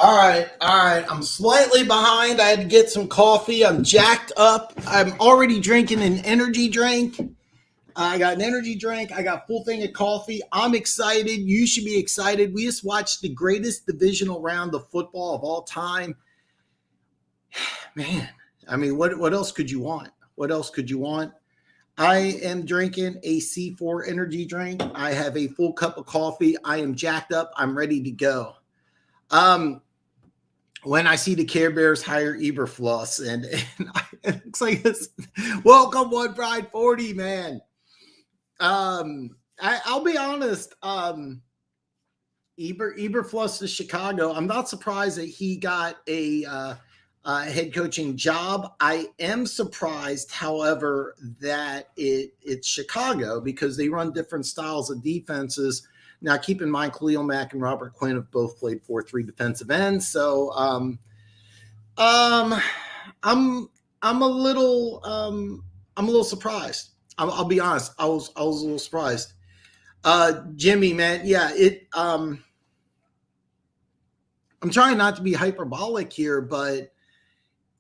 All right. I'm slightly behind. I had to get some coffee. I'm jacked up. I'm already drinking an energy drink. I got an energy drink. I got a full thing of coffee. I'm excited. You should be excited. We just watched the greatest divisional round of football of all time. Man, I mean, what else could you want? What else could you want? I am drinking a C4 energy drink. I have a full cup of coffee. I am jacked up. I'm ready to go. When I see the Care Bears hire Eberfluss, and it looks like this, welcome One Pride 40, man. I'll be honest. Eberfluss to Chicago. I'm not surprised that he got a head coaching job. I am surprised, however, that it's Chicago because they run different styles of defenses. Now, keep in mind, Khalil Mack and Robert Quinn have both played 4-3 defensive ends, so I'm a little surprised. I'll be honest. I was a little surprised. Jimmy, man, yeah, I'm trying not to be hyperbolic here, but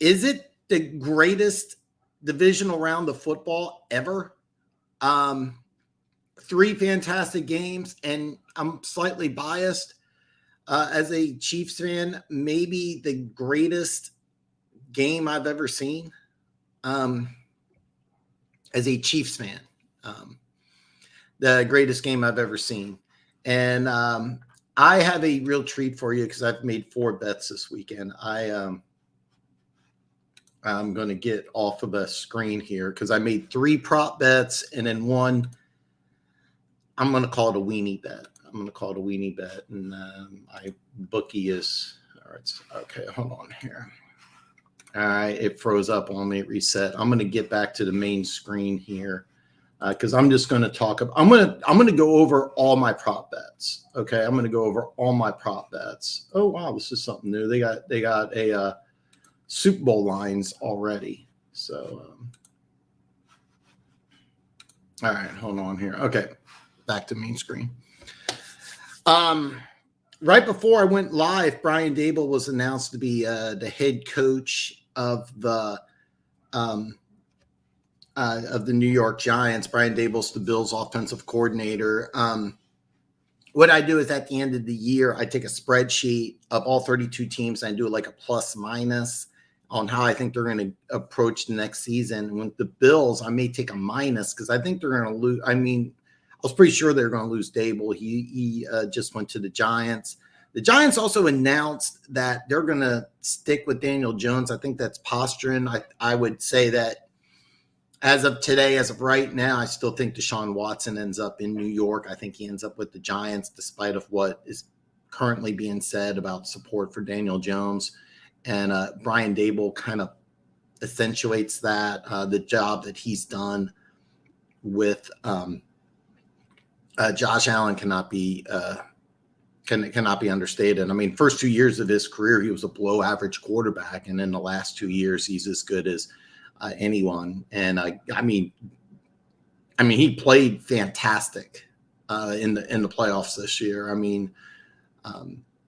is it the greatest divisional round of football ever? 3 fantastic games, and I'm slightly biased as a Chiefs fan. Maybe the greatest game I've ever seen as a Chiefs fan. The greatest game I've ever seen. And I have a real treat for you because I've made 4 bets this weekend. I'm going to get off of the screen here because I made 3 prop bets and then one. I'm going to call it a weenie bet. And my bookie is, all right, okay, hold on here. All right, it froze up on me, reset. I'm going to get back to the main screen here because I'm just going to talk about, I'm going to go over all my prop bets. Okay, I'm going to go over all my prop bets. Oh, wow, this is something new. They got a Super Bowl lines already. So, all right, hold on here. Okay. Back to main screen. Right before I went live, Brian Daboll was announced to be the head coach of the New York Giants. Brian Daboll's the Bills' offensive coordinator. What I do is at the end of the year, I take a spreadsheet of all 32 teams and I do like a plus minus on how I think they're going to approach the next season. With the Bills, I may take a minus because I think they're going to lose. I mean, I was pretty sure they were going to lose Daboll. He just went to the Giants. The Giants also announced that they're going to stick with Daniel Jones. I think that's posturing. I would say that as of today, as of right now, I still think Deshaun Watson ends up in New York. I think he ends up with the Giants, despite of what is currently being said about support for Daniel Jones. And Brian Daboll kind of accentuates that, the job that he's done with Josh Allen cannot be understated. I mean, first 2 years of his career, he was a below average quarterback. And in the last 2 years, he's as good as anyone. And I mean, he played fantastic in the playoffs this year. I mean,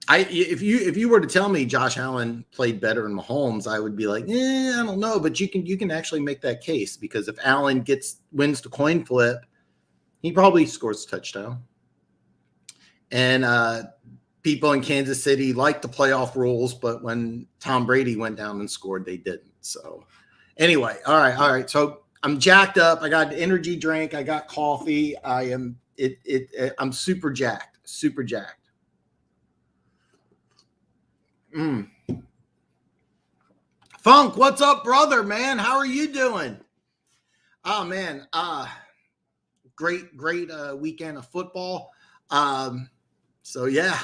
if you were to tell me Josh Allen played better than Mahomes, I would be like, I don't know. But you can actually make that case because if Allen wins the coin flip, he probably scores a touchdown. And people in Kansas City like the playoff rules, but when Tom Brady went down and scored, they didn't. So anyway, all right. So I'm jacked up. I got an energy drink. I got coffee. I'm super jacked. Funk, what's up, brother, man? How are you doing? Oh, man. Great weekend of football. So yeah.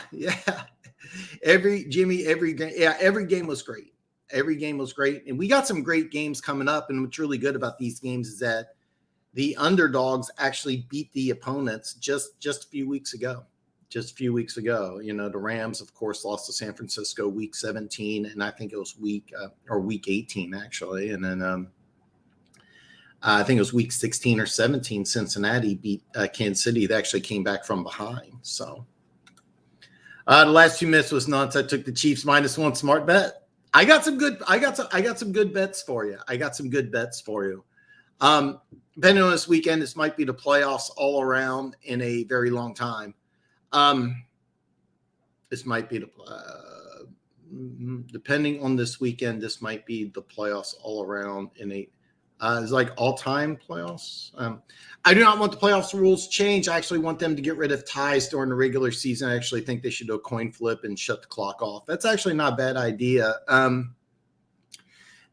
Every game was great. And we got some great games coming up. And what's really good about these games is that the underdogs actually beat the opponents just a few weeks ago. You know, the Rams, of course, lost to San Francisco week 17, and I think it was week 18 actually, and then I think it was week 16 or 17. Cincinnati beat Kansas City. They actually came back from behind. So The last 2 minutes was nuts. I took the Chiefs -1 smart bet. I got some good bets for you. Depending on this weekend, this might be the playoffs all around in a very long time. This might be depending on this weekend, this might be the playoffs all around in a it's like all-time playoffs. I do not want the playoffs rules changed. I actually want them to get rid of ties during the regular season. I actually think they should do a coin flip and shut the clock off. That's actually not a bad idea.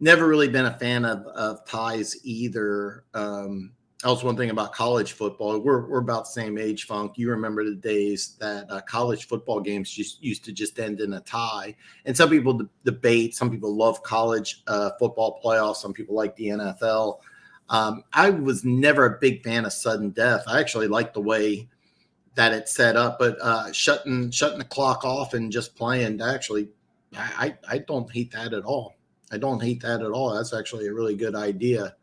Never really been a fan of ties either. That was one thing about college football. We're about the same age, Funk. You remember the days that college football games just used to just end in a tie. And some people debate. Some people love college football playoffs. Some people like the NFL. I was never a big fan of sudden death. I actually like the way that it's set up, but shutting the clock off and just playing, actually, I don't hate that at all. That's actually a really good idea.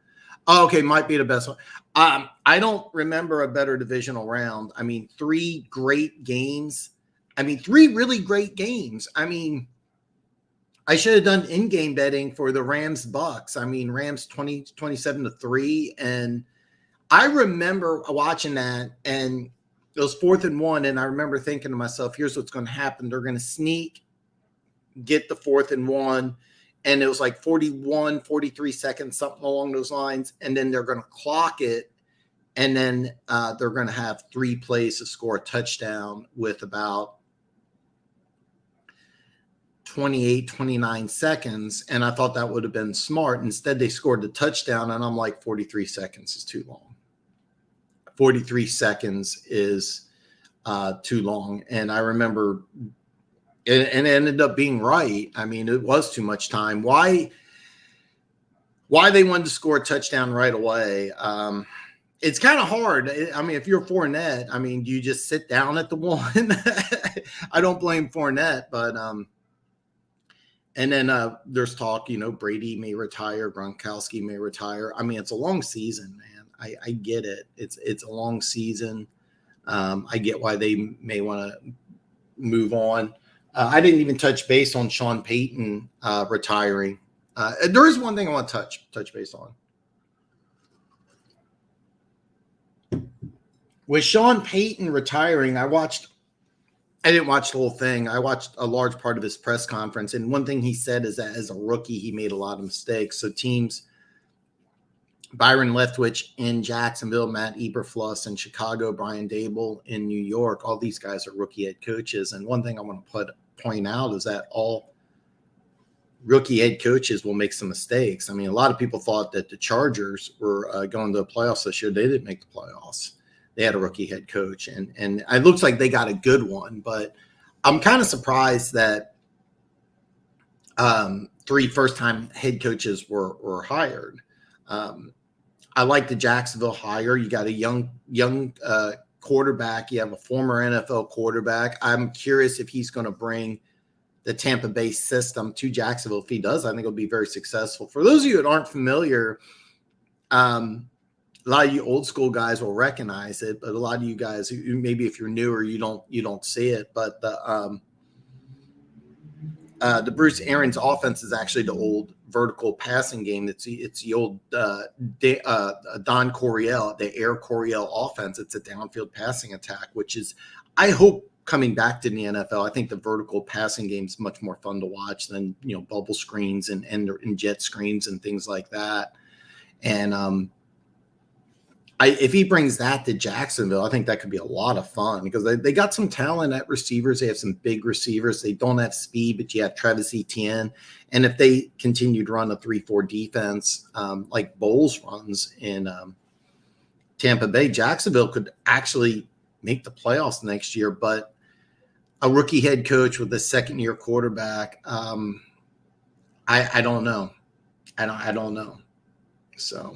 Oh, okay, might be the best one. I don't remember a better divisional round. I mean, 3 great games. I mean, 3 really great games. I mean, I should have done in-game betting for the Rams-Bucks. I mean, Rams 27-3. And I remember watching that, and it was 4th and 1. And I remember thinking to myself, here's what's going to happen. They're going to sneak, get the 4th and 1. And it was like 41, 43 seconds, something along those lines. And then they're going to clock it. And then they're going to have 3 plays to score a touchdown with about 28, 29 seconds. And I thought that would have been smart. Instead, they scored the touchdown. And I'm like, 43 seconds is too long. 43 seconds is too long. And I remember and it ended up being right. I mean, it was too much time. Why they wanted to score a touchdown right away? It's kind of hard. I mean, if you're Fournette, I mean, do you just sit down at the 1? I don't blame Fournette, but and then there's talk, Brady may retire, Gronkowski may retire. I mean, it's a long season, man. I get it. It's a long season. I get why they may want to move on. I didn't even touch base on Sean Payton retiring. There is one thing I want to touch base on. With Sean Payton retiring, I didn't watch the whole thing. I watched a large part of his press conference. And one thing he said is that as a rookie, he made a lot of mistakes. So teams, Byron Leftwich in Jacksonville, Matt Eberfluss in Chicago, Brian Dable in New York, all these guys are rookie head coaches. And one thing I want to point out is that all rookie head coaches will make some mistakes. I mean, a lot of people thought that the Chargers were going to the playoffs this year. They didn't make the playoffs. They had a rookie head coach, and it looks like they got a good one. But I'm kind of surprised that 3 first-time head coaches were hired. I like the Jacksonville hire. You got a young quarterback. You have a former NFL quarterback. I'm curious if he's going to bring the Tampa Bay system to Jacksonville. If he does, I think it'll be very successful. For those of you that aren't familiar, a lot of you old school guys will recognize it, but a lot of you guys, maybe if you're newer, you don't see it. But the Bruce Arians offense is actually the old vertical passing game. It's the old Don Coryell, the Air Coryell offense. It's a downfield passing attack, which is, I hope, coming back to the NFL. I think the vertical passing game is much more fun to watch than bubble screens and jet screens and things like that. And if he brings that to Jacksonville, I think that could be a lot of fun because they got some talent at receivers. They have some big receivers. They don't have speed, but you have Travis Etienne. And if they continue to run a 3-4 defense like Bowles runs in Tampa Bay, Jacksonville could actually make the playoffs next year. But a rookie head coach with a second-year quarterback, I don't know. I don't know. So.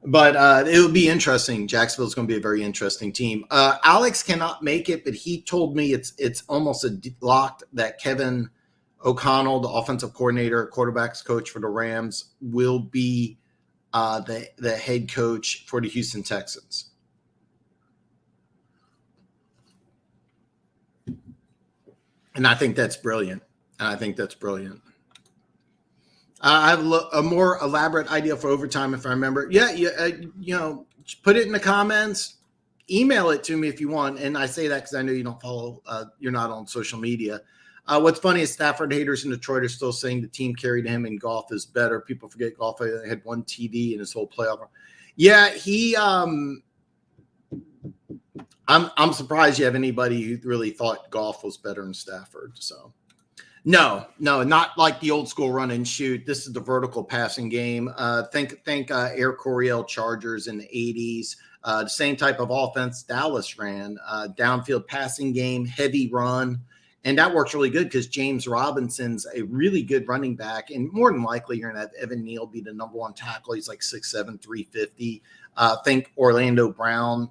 But it would be interesting. Jacksonville's going to be a very interesting team. Alex cannot make it, but he told me it's almost a locked that Kevin O'Connell, the offensive coordinator, quarterbacks coach for the Rams, will be the head coach for the Houston Texans. And I think that's brilliant. I have a more elaborate idea for overtime if I remember. Yeah, put it in the comments. Email it to me if you want. And I say that because I know you don't follow, you're not on social media. What's funny is Stafford haters in Detroit are still saying the team carried him and Goff is better. People forget Goff had one TD in his whole playoff. Yeah, I'm surprised you have anybody who really thought Goff was better than Stafford. So no, not like the old school run and shoot. This is the vertical passing game. Think Air Coryell Chargers in the 80s. The same type of offense Dallas ran. Downfield passing game, heavy run. And that works really good because James Robinson's a really good running back. And more than likely, you're going to have Evan Neal be the number one tackle. He's like 6'7", 350. Think Orlando Brown,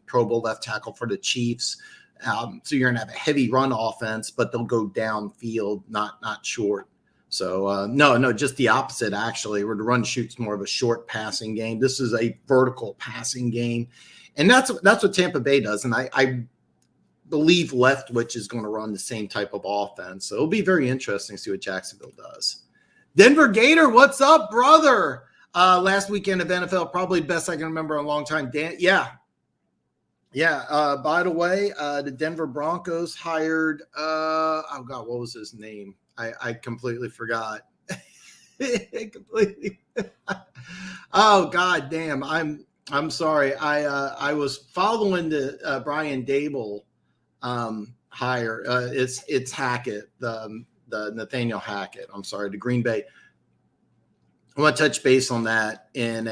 Pro Bowl left tackle for the Chiefs. So you're going to have a heavy run offense, but they'll go downfield, not short. So no, just the opposite, actually, where the run shoot's more of a short passing game. This is a vertical passing game. And that's what Tampa Bay does. And I believe Leftwich is going to run the same type of offense. So it'll be very interesting to see what Jacksonville does. Denver Gator, what's up, brother? Last weekend of NFL, probably the best I can remember in a long time. By the way, the Denver Broncos hired, what was his name? I completely forgot. Oh, God damn. I'm sorry. I was following the Brian Dable hire. It's Hackett, the Nathaniel Hackett. I'm sorry, the Green Bay. I want to touch base on that in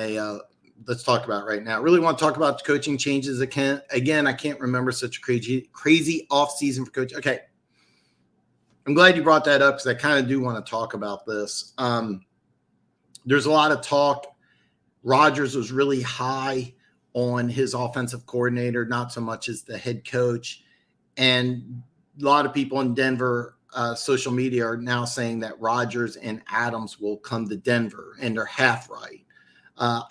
let's talk about it right now. I really want to talk about the coaching changes. Again, I can't remember such a crazy offseason for coach. Okay. I'm glad you brought that up because I kind of do want to talk about this. There's a lot of talk. Rodgers was really high on his offensive coordinator, not so much as the head coach. And a lot of people in Denver social media are now saying that Rodgers and Adams will come to Denver, and they're half right.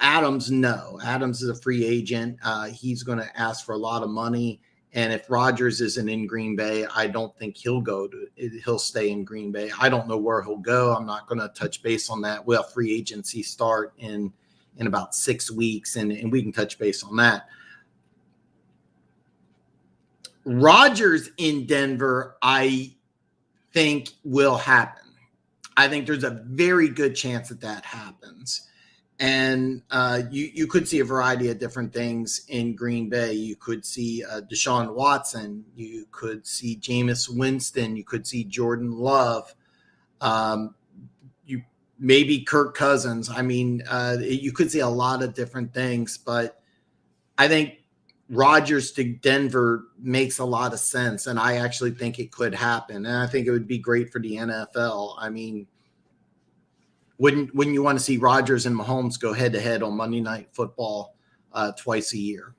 Adams is a free agent. He's going to ask for a lot of money. And if Rodgers isn't in Green Bay, I don't think he'll stay in Green Bay. I don't know where he'll go. I'm not going to touch base on that. We'll have free agency start in about 6 weeks, and we can touch base on that. Rodgers in Denver, I think will happen. I think there's a very good chance that happens. And you could see a variety of different things in Green Bay. You could see Deshaun Watson. You could see Jameis Winston. You could see Jordan Love. Maybe Kirk Cousins. I mean, you could see a lot of different things. But I think Rodgers to Denver makes a lot of sense. And I actually think it could happen. And I think it would be great for the NFL. I mean, wouldn't you want to see Rodgers and Mahomes go head-to-head on Monday Night Football twice a year?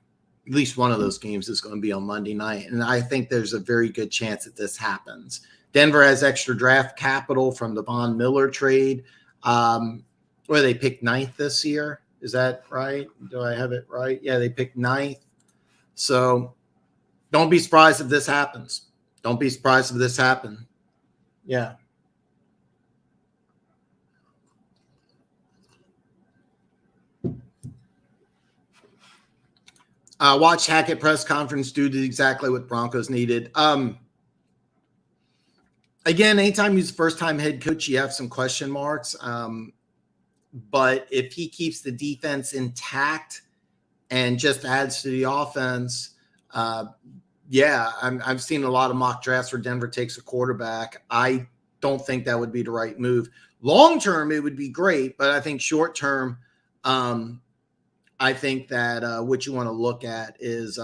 At least one of those games is going to be on Monday night. And I think there's a very good chance that this happens. Denver has extra draft capital from the Von Miller trade. Where they picked 9th this year. Is that right? Do I have it right? Yeah, they picked 9th. So don't be surprised if this happens. Yeah. Watch Hackett press conference, do exactly what Broncos needed. Again, anytime he's first-time head coach, you have some question marks. But if he keeps the defense intact and just adds to the offense, I've seen a lot of mock drafts where Denver takes a quarterback. I don't think that would be the right move. Long-term, it would be great, but I think short-term, I think that what you want to look at is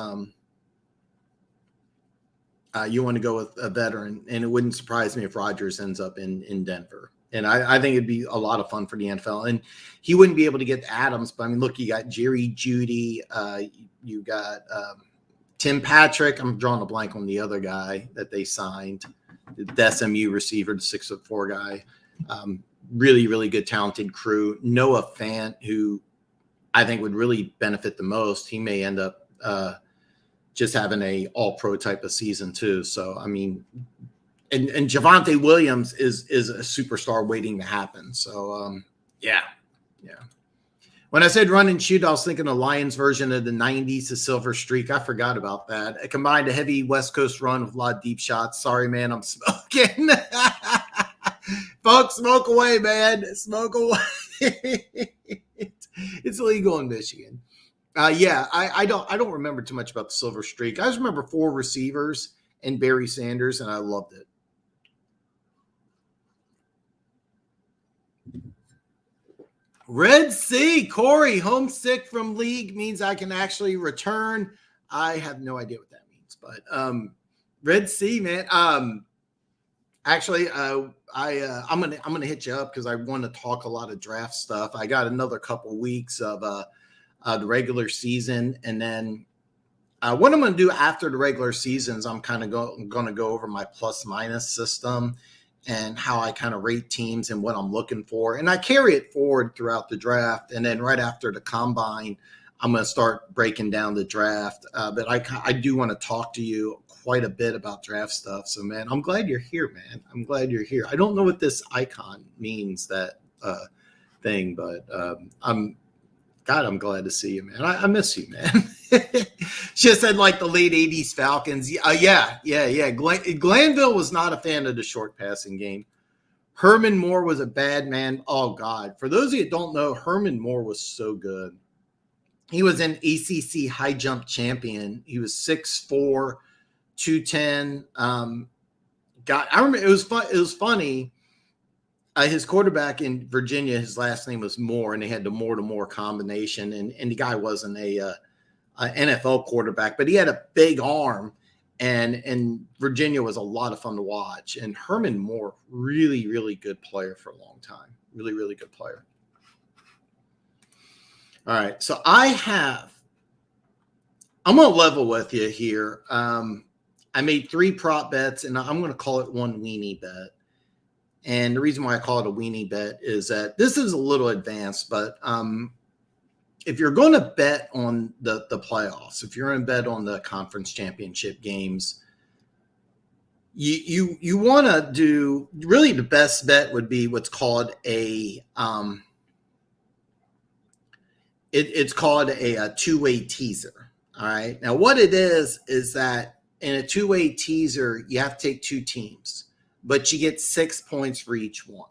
you want to go with a veteran, and it wouldn't surprise me if Rodgers ends up in Denver. And I think it'd be a lot of fun for the NFL. And he wouldn't be able to get Adams, but I mean, look, you got Jerry Jeudy, you got Tim Patrick. I'm drawing a blank on the other guy that they signed, the SMU receiver, the 6'4" guy. Really, really good, talented crew. Noah Fant, who I think would really benefit the most. He may end up just having a all-pro type of season too. So, I mean, and Javonte Williams is a superstar waiting to happen. So yeah. When I said run and shoot, I was thinking the Lions version of the 90s, the Silver Streak. I forgot about that. It combined a heavy West Coast run with a lot of deep shots. Sorry, man, I'm smoking. Folks, smoke away, man. Smoke away. It's illegal in Michigan. Yeah, I don't remember too much about the Silver Streak. I just remember 4 receivers and Barry Sanders, and I loved it. Red Sea, Corey, homesick from league means I can actually return. I have no idea what that means, but Red Sea, man. Actually, I'm gonna hit you up because I want to talk a lot of draft stuff. I got another couple weeks of the regular season, and then what I'm going to do after the regular season is I'm kind of going to go over my plus minus system and how I kind of rate teams and what I'm looking for. And I carry it forward throughout the draft. And then right after the combine, I'm going to start breaking down the draft. But I do want to talk to you quite a bit about draft stuff. So, man, I'm glad you're here, man. I'm glad you're here. I don't know what this icon means, that thing, but I'm glad to see you, man. I miss you, man. She said like the late 80s Falcons. Yeah. Glanville was not a fan of the short passing game. Herman Moore was a bad man. Oh, God. For those of you that don't know, Herman Moore was so good. He was an ACC high jump champion. He was 6'4", 210. I remember it was fun. It was funny. His quarterback in Virginia, his last name was Moore, and they had the Moore-to-Moore combination. And the guy wasn't a NFL quarterback, but he had a big arm, and Virginia was a lot of fun to watch. And Herman Moore, really, really good player for a long time. Really, really good player. All right, so I'm going to level with you here. I made 3 prop bets, and I'm going to call it one weenie bet. And the reason why I call it a weenie bet is that this is a little advanced, but if you're going to bet on the playoffs, if you're going to bet on the conference championship games, you want to do, really the best bet would be what's called it's called a two-way teaser. All right. Now what it is that in a two-way teaser, you have to take 2 teams, but you get 6 points for each one.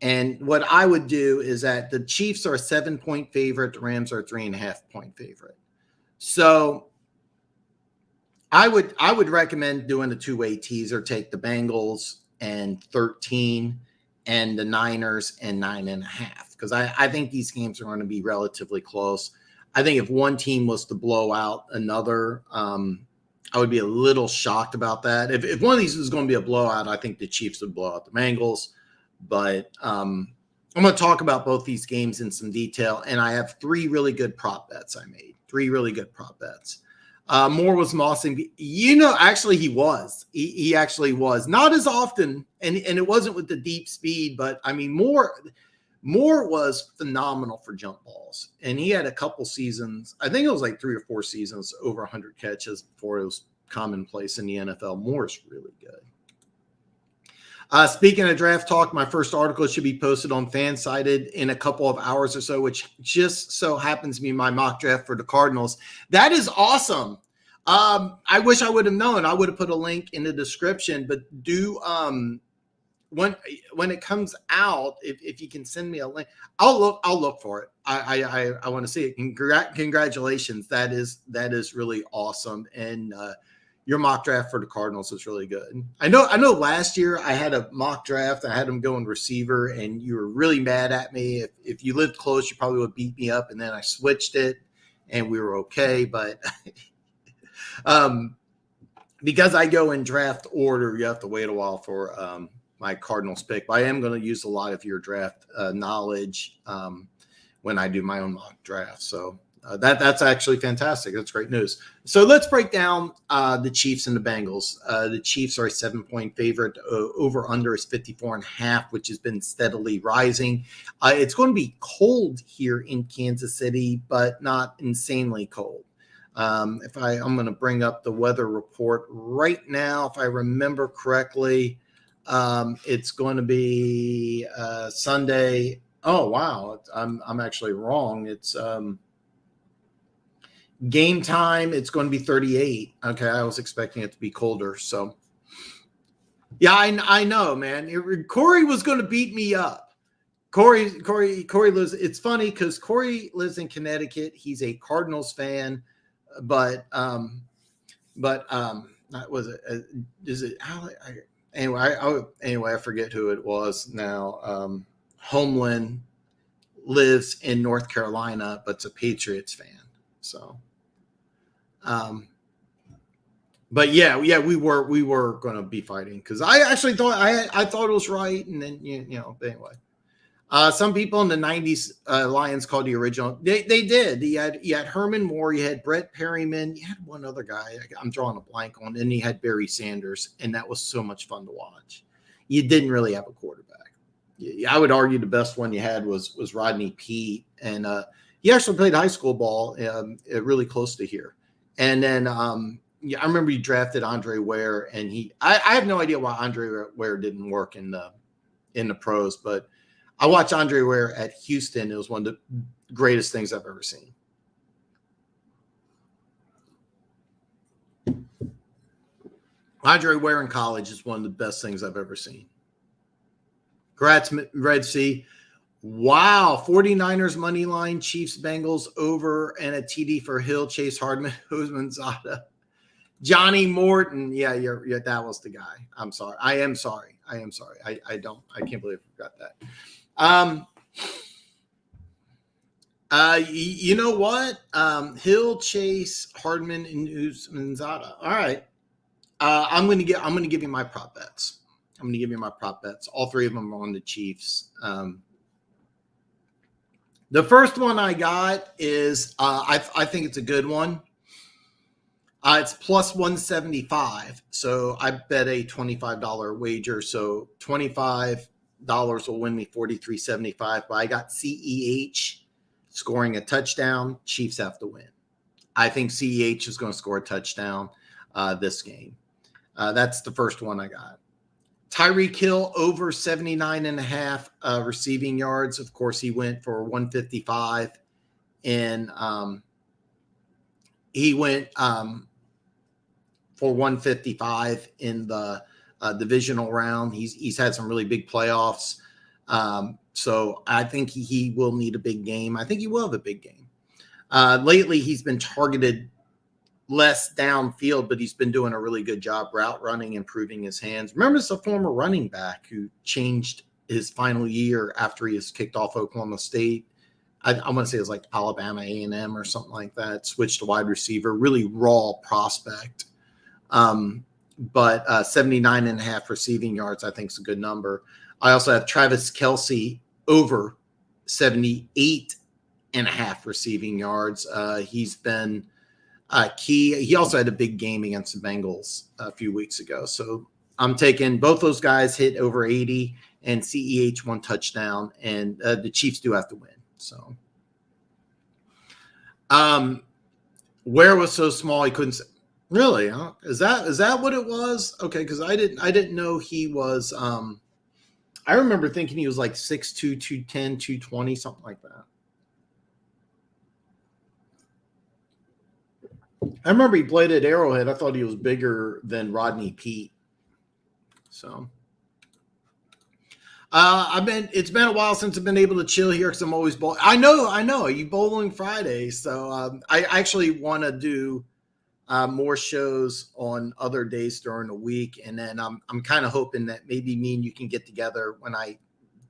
And what I would do is that the Chiefs are a 7-point favorite. The Rams are a 3.5-point favorite. So I would recommend doing a two-way teaser. Take the Bengals and 13 and the Niners and 9.5, because I think these games are going to be relatively close. I think if one team was to blow out another, I would be a little shocked about that. If one of these is going to be a blowout, I think the Chiefs would blow out the Bengals. But I'm going to talk about both these games in some detail, and I have 3 really good prop bets I made. 3 really good prop bets. Moore was mossing. Actually he was. He actually was. Not as often, and it wasn't with the deep speed, but, I mean, Moore was phenomenal for jump balls. And he had a couple seasons, I think it was like 3 or 4 seasons, over 100 catches before it was commonplace in the NFL. Moore's really good. Speaking of draft talk, my first article should be posted on Fansided in a couple of hours or so, which just so happens to be my mock draft for the Cardinals. That is awesome. I wish I would have known. I would have put a link in the description, but when it comes out, if you can send me a link, I'll look for it. I want to see it. Congratulations. That is really awesome. And your mock draft for the Cardinals is really good. I know last year I had a mock draft. I had them going receiver, and you were really mad at me. If you lived close, you probably would beat me up. And then I switched it, and we were okay. But because I go in draft order, you have to wait a while for my Cardinals pick. But I am going to use a lot of your draft knowledge when I do my own mock draft. So that's actually fantastic. That's great news. So let's break down the Chiefs and the Bengals. The Chiefs are a 7-point favorite. Over under is 54.5, which has been steadily rising. It's going to be cold here in Kansas City, but not insanely cold. I'm going to bring up the weather report right now. If I remember correctly, it's going to be Sunday. Oh, wow. I'm actually wrong. It's game time. It's going to be 38. Okay. I was expecting it to be colder. So yeah, I know, man. Corey was going to beat me up. Corey lives. It's funny because Corey lives in Connecticut. He's a Cardinals fan, but was it? Is it? Anyway, I forget who it was now. Homeland lives in North Carolina, but's a Patriots fan. So, but yeah, we were going to be fighting because I actually thought I thought it was right, and then but anyway. Some people in the 90s Lions called the original. They did. You had Herman Moore, you had Brett Perryman, you had one other guy I'm drawing a blank on, and you had Barry Sanders, and that was so much fun to watch. You didn't really have a quarterback. I would argue the best one you had was Rodney Peete, and he actually played high school ball really close to here. And then I remember he drafted Andre Ware, and I have no idea why Andre Ware didn't work in the pros, but I watched Andre Ware at Houston. It was one of the greatest things I've ever seen. Andre Ware in college is one of the best things I've ever seen. Congrats, Red Sea. Wow. 49ers money line, Chiefs, Bengals over, and a TD for Hill, Chase Hardman, Zada. Johnny Morton. Yeah, that was the guy. I'm sorry. I am sorry. I can't believe I forgot that. You know what? Hill, Chase, Hardman, and Zada. All right. I'm going to give you my prop bets. All three of them are on the Chiefs. The first one I got is I think it's a good one. It's plus 175. So I bet a $25 wager. So $25 will win me $43.75. But I got CEH scoring a touchdown. Chiefs have to win. I think CEH is going to score a touchdown this game. That's the first one I got. Tyreek Hill over 79.5 receiving yards. Of course, he went for 155, and he went for 155 in the divisional round. He's had some really big playoffs. So I think he will need a big game. I think he will have a big game. Lately, he's been targeted less downfield, but he's been doing a really good job route running, improving his hands. Remember, it's a former running back who changed his final year after he was kicked off Oklahoma State. I want to say it was like Alabama A&M or something like that. Switched to wide receiver, really raw prospect. But 79.5 receiving yards, I think is a good number. I also have Travis Kelce over 78.5 receiving yards. He's been key. He also had a big game against the Bengals a few weeks ago. So I'm taking both those guys hit over 80 and CEH one touchdown, and the Chiefs do have to win. So Ware was so small he couldn't. Really? Huh? Is that what it was? Okay, because I didn't know he was. I remember thinking he was like 6'2", 210, 220, something like that. I remember he played at Arrowhead. I thought he was bigger than Rodney Peete. So, it's been a while since I've been able to chill here because I'm always bowling. I know. You bowling Friday, so I actually want to do more shows on other days during the week, and then I'm kind of hoping that maybe me and you can get together when I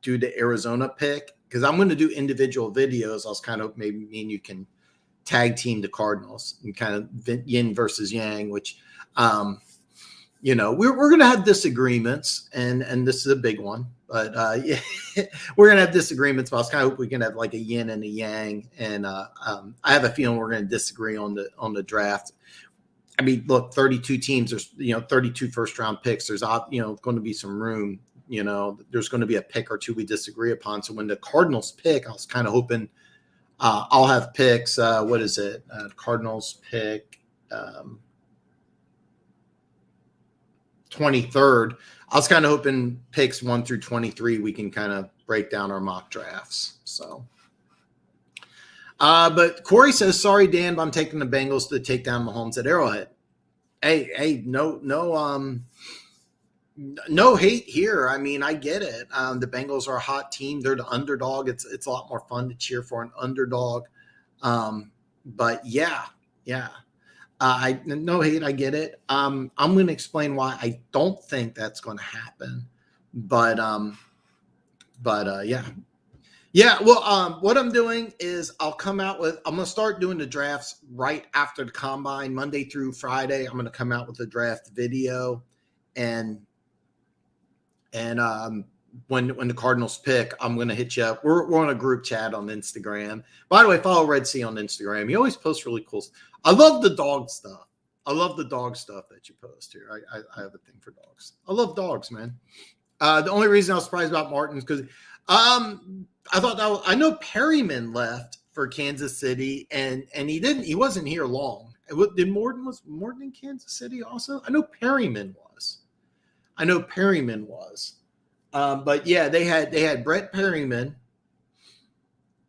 do the Arizona pick, because I'm going to do individual videos. I was kind of maybe me and you can tag team the Cardinals and kind of yin versus yang, which, we're going to have disagreements, and this is a big one, but yeah, we're going to have disagreements, but I was kind of hoping we can have like a yin and a yang. And I have a feeling we're going to disagree on the draft. I mean, look, 32 teams, there's, 32 first round picks. There's, going to be some room, there's going to be a pick or two we disagree upon. So when the Cardinals pick, I was kind of hoping I'll have picks. What is it? Cardinals pick 23rd. I was kind of hoping picks 1 through 23 we can kind of break down our mock drafts. So, but Corey says, "Sorry, Dan, but I'm taking the Bengals to take down Mahomes at Arrowhead." Hey, no hate here. I mean, I get it. The Bengals are a hot team. They're the underdog. It's a lot more fun to cheer for an underdog. But yeah. I no hate. I get it. I'm going to explain why I don't think that's going to happen. But yeah. Well, what I'm doing is I'm going to start doing the drafts right after the combine, Monday through Friday. I'm going to come out with a draft video, and when the Cardinals pick, I'm going to hit you up. We're on a group chat on Instagram. By the way, follow Red Sea on Instagram. He always posts really cool stuff. I love the dog stuff. I love the dog stuff that you post here. I have a thing for dogs. I love dogs, man. The only reason I was surprised about Martin is because I thought I know Perryman left for Kansas City, and he wasn't here long. Was Morton in Kansas City also? I know Perryman was. But yeah, they had Brett Perryman,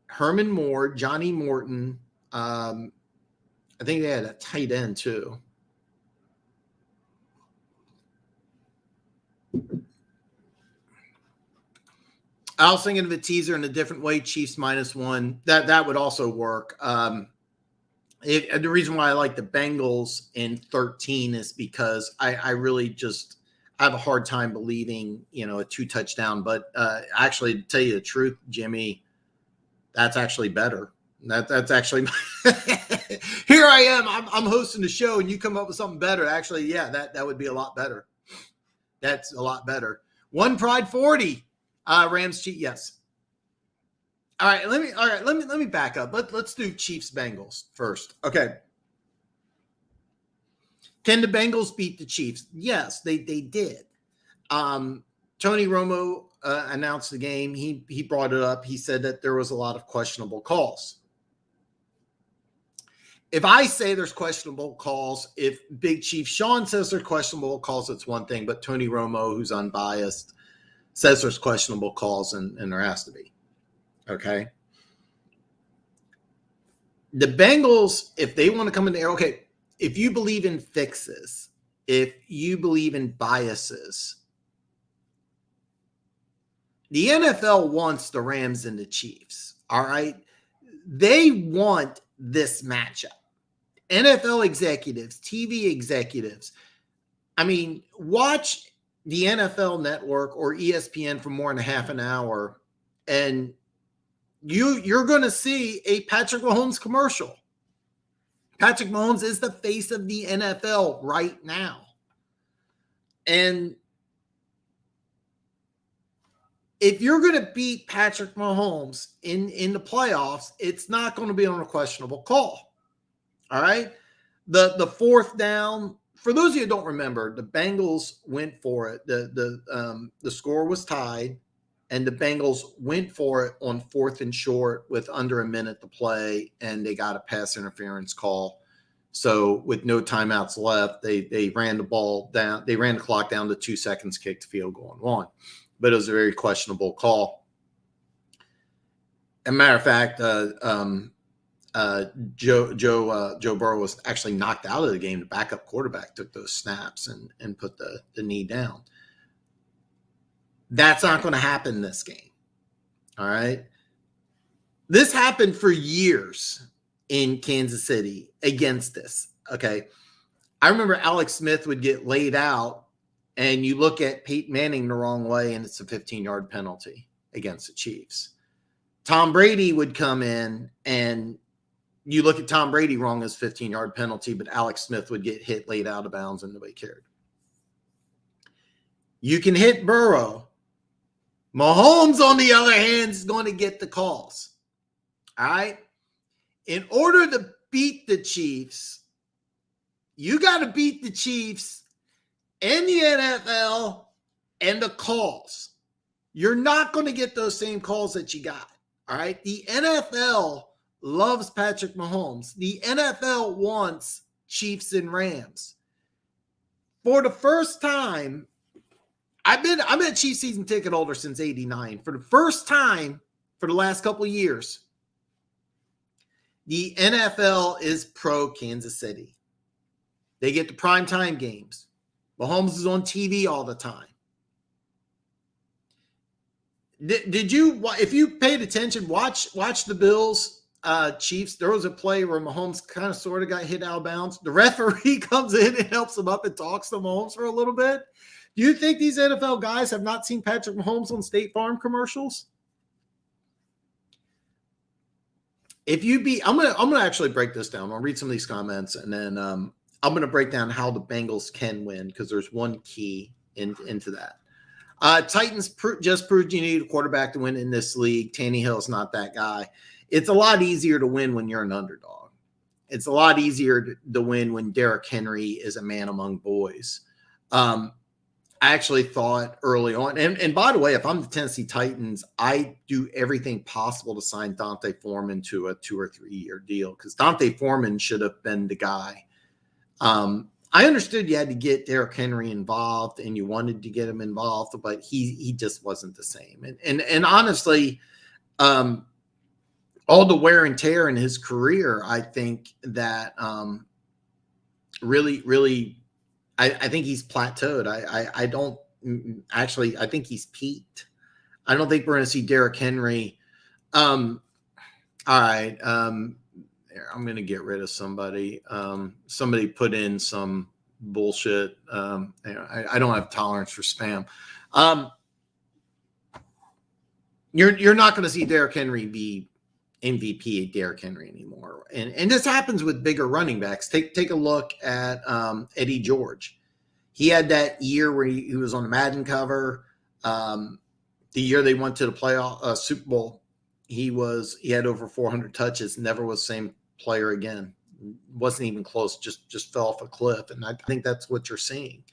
Herman Moore, Johnny Morton. I think they had a tight end too. I was thinking of a teaser in a different way. Chiefs -1. That would also work. The reason why I like the Bengals in 13 is because I really just have a hard time believing, a 2-touchdown. But actually, to tell you the truth, Jimmy, that's actually better. That's actually here I am. I'm hosting the show, and you come up with something better. Actually, yeah, that would be a lot better. That's a lot better. One Pride 40. Rams Chiefs. Yes. All right. Let me back up. Let's do Chiefs Bengals first. Okay. Can the Bengals beat the Chiefs? Yes, they did. Tony Romo announced the game. He brought it up. He said that there was a lot of questionable calls. If I say there's questionable calls, if Big Chief Sean says there's questionable calls, it's one thing. But Tony Romo, who's unbiased, says there's questionable calls, and there has to be. Okay. The Bengals, if they want to come in there, okay, if you believe in fixes, if you believe in biases, the NFL wants the Rams and the Chiefs. All right. They want this matchup. NFL executives, TV executives. I mean, watch the NFL Network or ESPN for more than half an hour, and you're going to see a Patrick Mahomes commercial. Patrick Mahomes is the face of the NFL right now. And if you're going to beat Patrick Mahomes in the playoffs, it's not going to be on a questionable call. All right. The fourth down, for those of you who don't remember, the Bengals went for it. The score was tied, and the Bengals went for it on 4th and short with under a minute to play, and they got a pass interference call. So with no timeouts left, they ran the ball down. They ran the clock down to 2 seconds, kicked the field goal and won. But it was a very questionable call. As a matter of fact, Joe Burrow was actually knocked out of the game. The backup quarterback took those snaps and put the knee down. That's not going to happen this game. All right. This happened for years in Kansas City against this. Okay. I remember Alex Smith would get laid out, and you look at Peyton Manning the wrong way, and it's a 15-yard penalty against the Chiefs. Tom Brady would come in, and you look at Tom Brady wrong as 15-yard penalty, but Alex Smith would get hit, laid out of bounds, and nobody cared. You can hit Burrow. Mahomes, on the other hand, is going to get the calls. All right? In order to beat the Chiefs, you got to beat the Chiefs and the NFL and the calls. You're not going to get those same calls that you got. All right? The NFL loves Patrick Mahomes. The NFL wants Chiefs and Rams. For the first time, I'm a Chiefs season ticket holder since '89. For the first time for the last couple of years, the NFL is pro Kansas City. They get the primetime games. Mahomes is on TV all the time. Did you, if you paid attention, watch the Bills Chiefs? There was a play where Mahomes kind of sort of got hit out of bounds. The referee comes in and helps him up and talks to Mahomes for a little bit. Do you think these NFL guys have not seen Patrick Mahomes on State Farm commercials? I'm gonna actually break this down. I'll read some of these comments, and then I'm gonna break down how the Bengals can win, because there's one key into that. Titans just proved you need a quarterback to win in this league. Tannehill is not that guy. It's a lot easier to win when you're an underdog. It's a lot easier to win when Derrick Henry is a man among boys. I actually thought early on, and by the way, if I'm the Tennessee Titans, I do everything possible to sign Dante Foreman to a 2 or 3 year deal, because Dante Foreman should have been the guy. I understood you had to get Derrick Henry involved and you wanted to get him involved, but he just wasn't the same. And honestly, all the wear and tear in his career, I think that really, I think he's plateaued. I don't actually, I think he's peaked. I don't think we're going to see Derrick Henry. All right. I'm going to get rid of somebody. Somebody put in some bullshit. I don't have tolerance for spam. You're not going to see Derrick Henry be MVP Derrick Henry anymore. And this happens with bigger running backs. Take a look at Eddie George. He had that year where he was on the Madden cover. The year they went to the playoff Super Bowl, he had over 400 touches. Never was the same player again. Wasn't even close. Just fell off a cliff. And I think that's what you're seeing.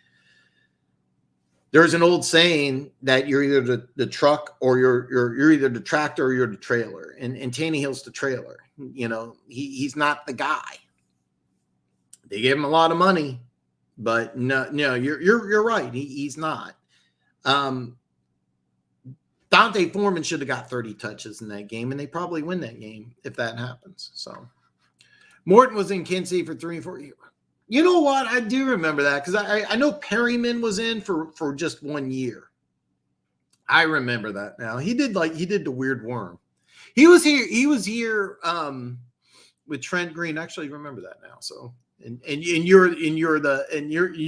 There's an old saying that you're either the truck or you're either the tractor or you're the trailer. And Tannehill's the trailer. You know, he's not the guy. They gave him a lot of money, but no, you're right. He's not. Dante Foreman should have got 30 touches in that game, and they probably win that game if that happens. So Morton was in Kansas City for 3 and 4 years. You know what? I do remember that, because I know Perryman was in for just 1 year. I remember that now. He did the weird worm. He was here with Trent Green. Actually remember that now. So you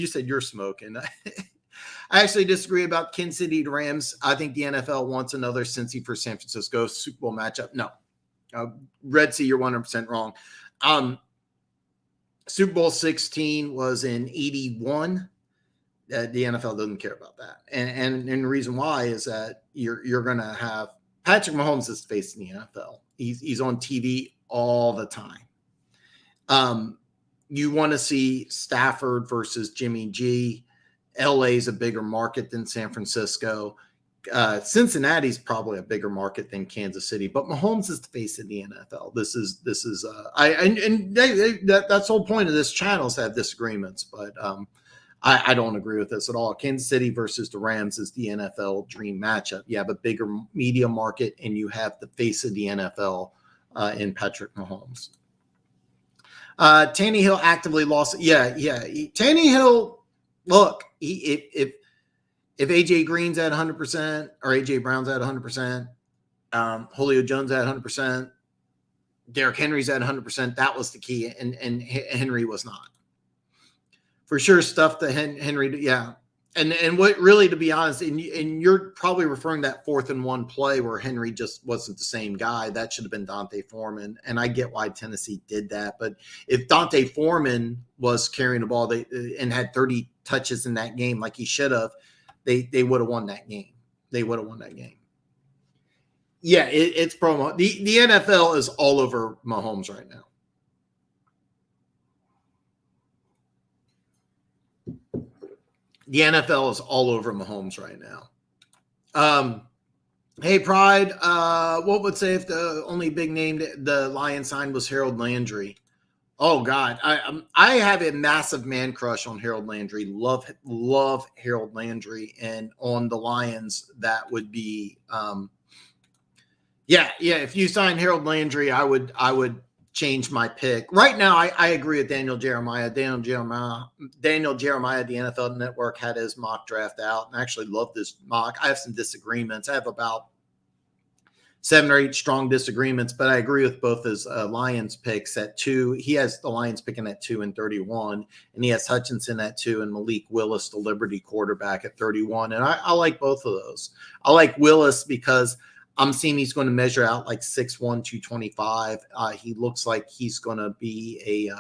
said you're smoking. I actually disagree about Kansas City to Rams. I think the NFL wants another Cincy for San Francisco Super Bowl matchup. No. Red Sea, you're 100% wrong. Super Bowl 16 was in 81. The NFL doesn't care about that. And the reason why is that you're going to have Patrick Mahomes is facing the NFL. He's on TV all the time. You want to see Stafford versus Jimmy G. LA is a bigger market than San Francisco. Cincinnati's probably a bigger market than Kansas City, but Mahomes is the face of the NFL. That's the whole point of this channel is to have disagreements, but I don't agree with this at all. Kansas City versus the Rams is the NFL dream matchup. You have a bigger media market, and you have the face of the NFL in Patrick Mahomes. Tannehill actively lost. Yeah. Tannehill, look, if AJ Green's at 100% or AJ Brown's at 100%, Julio Jones at 100%, Derrick Henry's at 100%, that was the key, and Henry was not. For sure, stuff that Henry, yeah. And what really, to be honest, and you're probably referring to that 4th and 1 play where Henry just wasn't the same guy. That should have been Dante Foreman, and I get why Tennessee did that. But if Dante Foreman was carrying the ball and had 30 touches in that game like he should have, they would have won that game. They would have won that game. Yeah, it's promo. The NFL is all over Mahomes right now. The NFL is all over Mahomes right now. Hey, Pride. What would say if the only big name the Lions signed was Harold Landry? Oh God, I have a massive man crush on Harold Landry. Love Harold Landry, and on the Lions, that would be yeah. If you sign Harold Landry, I would change my pick. Right now, I agree with Daniel Jeremiah. Daniel Jeremiah, the NFL Network had his mock draft out, and I actually love this mock. I have some disagreements. I have about 7 or 8 strong disagreements, but I agree with both his Lions picks at 2. He has the Lions picking at 2 and 31, and he has Hutchinson at 2 and Malik Willis, the Liberty quarterback, at 31. And I like both of those. I like Willis because I'm seeing he's going to measure out like 6'1", 225. He looks like he's going to be a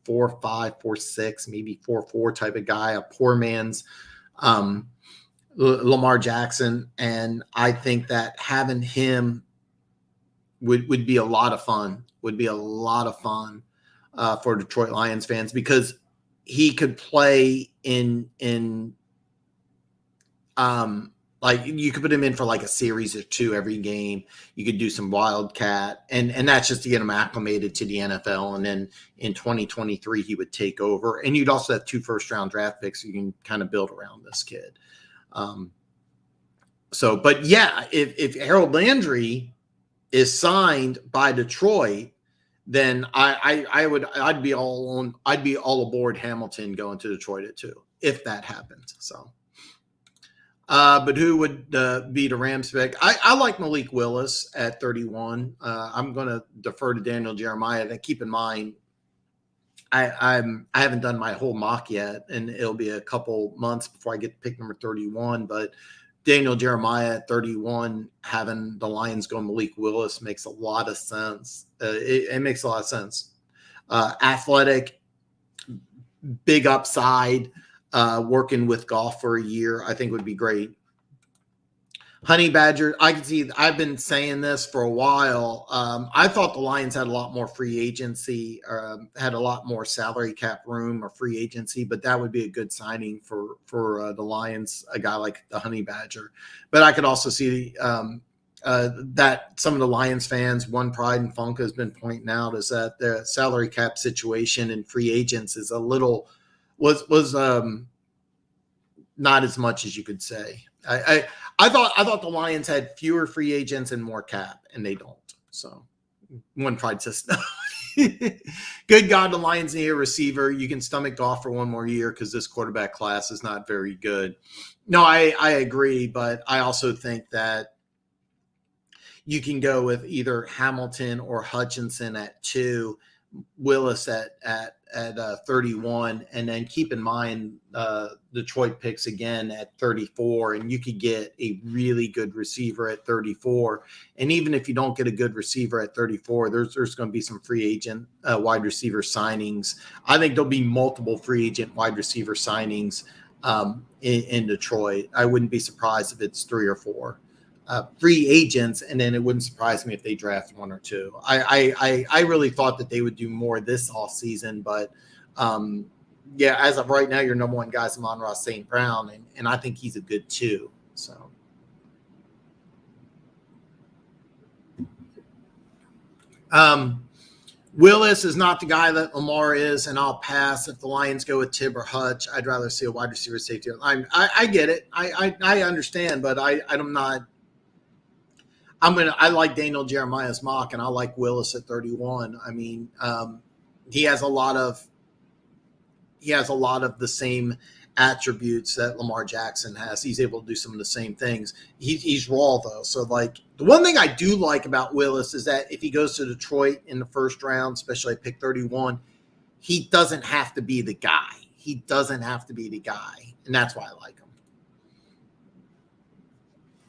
4'5", 4'6", maybe 4'4" type of guy, a poor man's Lamar Jackson. And I think that having him would be a lot of fun. Would be a lot of fun for Detroit Lions fans because he could play in like you could put him in for like a series or 2 every game. You could do some wildcat, and that's just to get him acclimated to the NFL. And then in 2023 he would take over, and you'd also have 2 first-round draft picks, so you can kind of build around this kid. But yeah, if Harold Landry is signed by Detroit, then I'd be all aboard Hamilton going to Detroit at 2 if that happens. So, but who would be the Rams pick? I like Malik Willis at 31. I'm going to defer to Daniel Jeremiah. And keep in mind, I haven't done my whole mock yet, and it'll be a couple months before I get to pick number 31. But Daniel Jeremiah at 31, having the Lions go Malik Willis makes a lot of sense. It makes a lot of sense. Athletic, big upside, working with golf for a year, I think would be great. Honey Badger, I can see, I've been saying this for a while. I thought the Lions had a lot more free agency, had a lot more salary cap room or free agency, but that would be a good signing for the Lions, a guy like the Honey Badger. But I could also see that some of the Lions fans, One Pride and Funk has been pointing out, is that the salary cap situation and free agents is a little, was not as much as you could say. I thought the Lions had fewer free agents and more cap, and they don't. So One Pride says no. Good God, the Lions need a receiver. You can stomach Goff for one more year because this quarterback class is not very good. No, I agree, but I also think that you can go with either Hamilton or Hutchinson at 2, Willis at 31, and then keep in mind Detroit picks again at 34, and you could get a really good receiver at 34. And even if you don't get a good receiver at 34, there's going to be some free agent wide receiver signings. I think there'll be multiple free agent wide receiver signings in Detroit. I wouldn't be surprised if it's 3 or 4. Free agents, and then it wouldn't surprise me if they draft 1 or 2. I really thought that they would do more this offseason, but yeah, as of right now, your number one guy is Amon-Ra St. Brown, and I think he's a good 2. So, Willis is not the guy that Lamar is, and I'll pass if the Lions go with Tibb or Hutch. I'd rather see a wide receiver safety. I get it. I understand, but I'm not. I like Daniel Jeremiah's mock, and I like Willis at 31. I mean, he has a lot of the same attributes that Lamar Jackson has. He's able to do some of the same things. He's raw though. So like the one thing I do like about Willis is that if he goes to Detroit in the first round, especially at pick 31, he doesn't have to be the guy. He doesn't have to be the guy. And that's why I like him.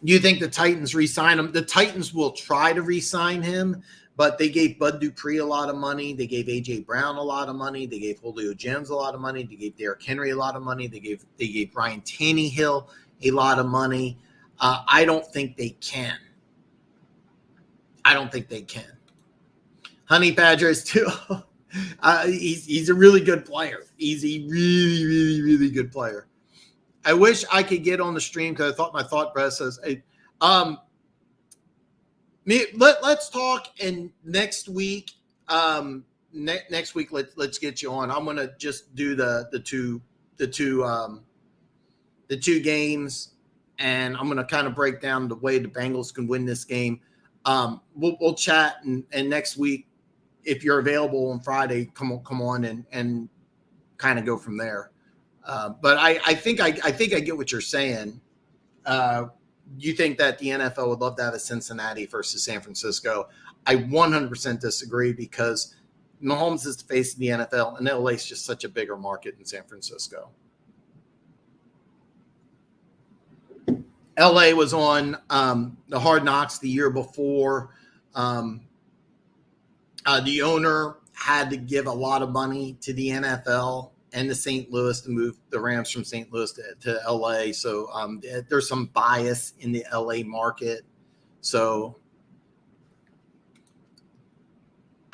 You think the Titans re-sign him? The Titans will try to re-sign him, but they gave Bud Dupree a lot of money. They gave A.J. Brown a lot of money. They gave Julio Jones a lot of money. They gave Derrick Henry a lot of money. They gave Ryan Tannehill a lot of money. I don't think they can. Honey Badger is too. He's a really good player. He's a really, really, really good player. I wish I could get on the stream because I thought my thought process. Let's talk. And next week, next week, let's get you on. I'm gonna just do the two games, and I'm gonna kind of break down the way the Bengals can win this game. We'll chat, and next week, if you're available on Friday, come on and kind of go from there. But I think I get what you're saying. You think that the NFL would love to have a Cincinnati versus San Francisco. I 100% disagree, because Mahomes is the face of the NFL, and LA is just such a bigger market than San Francisco. LA was on the Hard Knocks the year before. The owner had to give a lot of money to the NFL and to St. Louis to move the Rams from St. Louis to LA. So there's some bias in the LA market. So,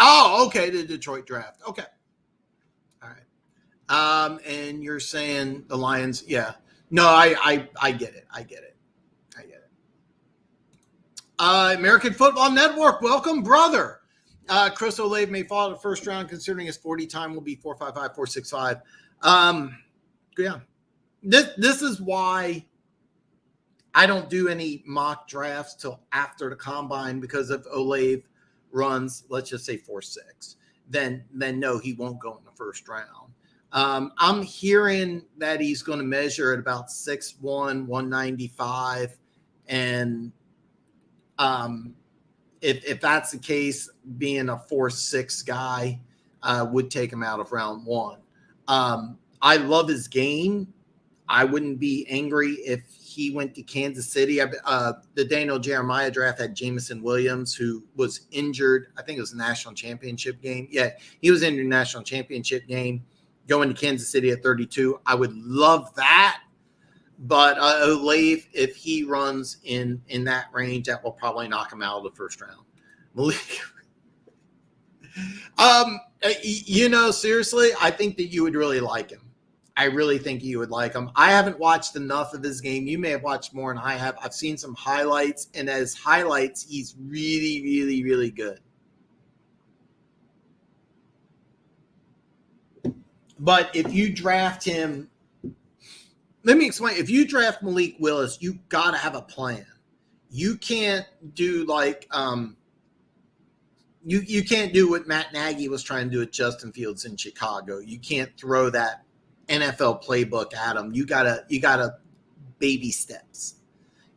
okay, the Detroit draft. Okay. All right. And you're saying the Lions, yeah. No, I get it. I get it. American Football Network, welcome, brother. Chris Olave may fall in the first round, considering his 40 time will be 4.55, 4.65. Yeah, this is why I don't do any mock drafts till after the combine, because if Olave runs, let's just say 4.6, then no, he won't go in the first round. I'm hearing that he's going to measure at about 6'1", 195, and if that's the case, being a 4.6 guy would take him out of round one. I love his game. I wouldn't be angry if he went to Kansas City. The Daniel Jeremiah draft had Jameson Williams, who was injured. I think it was a national championship game. Yeah, he was in the national championship game, going to Kansas City at 32. I would love that. But Olave, if he runs in that range, that will probably knock him out of the first round. Seriously, I think that you would really like him. I really think you would like him. I haven't watched enough of his game. You may have watched more than I have. I've seen some highlights, and as highlights, he's really, really, really good. But if you draft him, let me explain. If you draft Malik Willis, you got to have a plan. You can't do like you can't do what Matt Nagy was trying to do with Justin Fields in Chicago. You can't throw that NFL playbook at him. You gotta baby steps.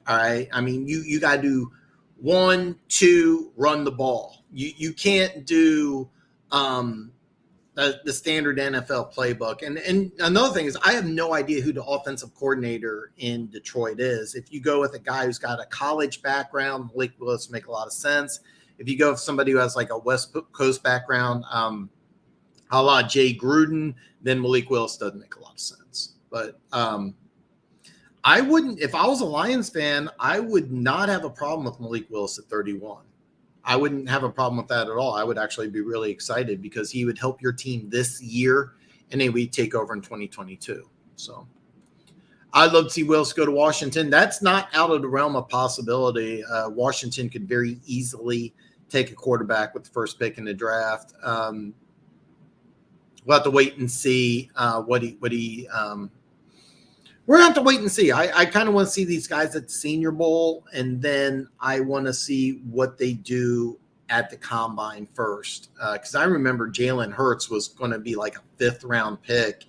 All right. I mean, you gotta do 1, 2, run the ball. You can't do the standard NFL playbook. And another thing is, I have no idea who the offensive coordinator in Detroit is. If you go with a guy who's got a college background, Malik Willis make a lot of sense. If you go with somebody who has like a West Coast background, a la Jay Gruden, then Malik Willis doesn't make a lot of sense. But I wouldn't, if I was a Lions fan, I would not have a problem with Malik Willis at 31. I wouldn't have a problem with that at all. I would actually be really excited, because he would help your team this year, and then we take over in 2022. So I'd love to see Willis go to Washington. That's not out of the realm of possibility. Washington could very easily take a quarterback with the first pick in the draft. We'll have to wait and see what he we're going to have to wait and see. I kind of want to see these guys at the Senior Bowl, and then I want to see what they do at the Combine first. Because I remember Jalen Hurts was going to be like a 5th-round pick,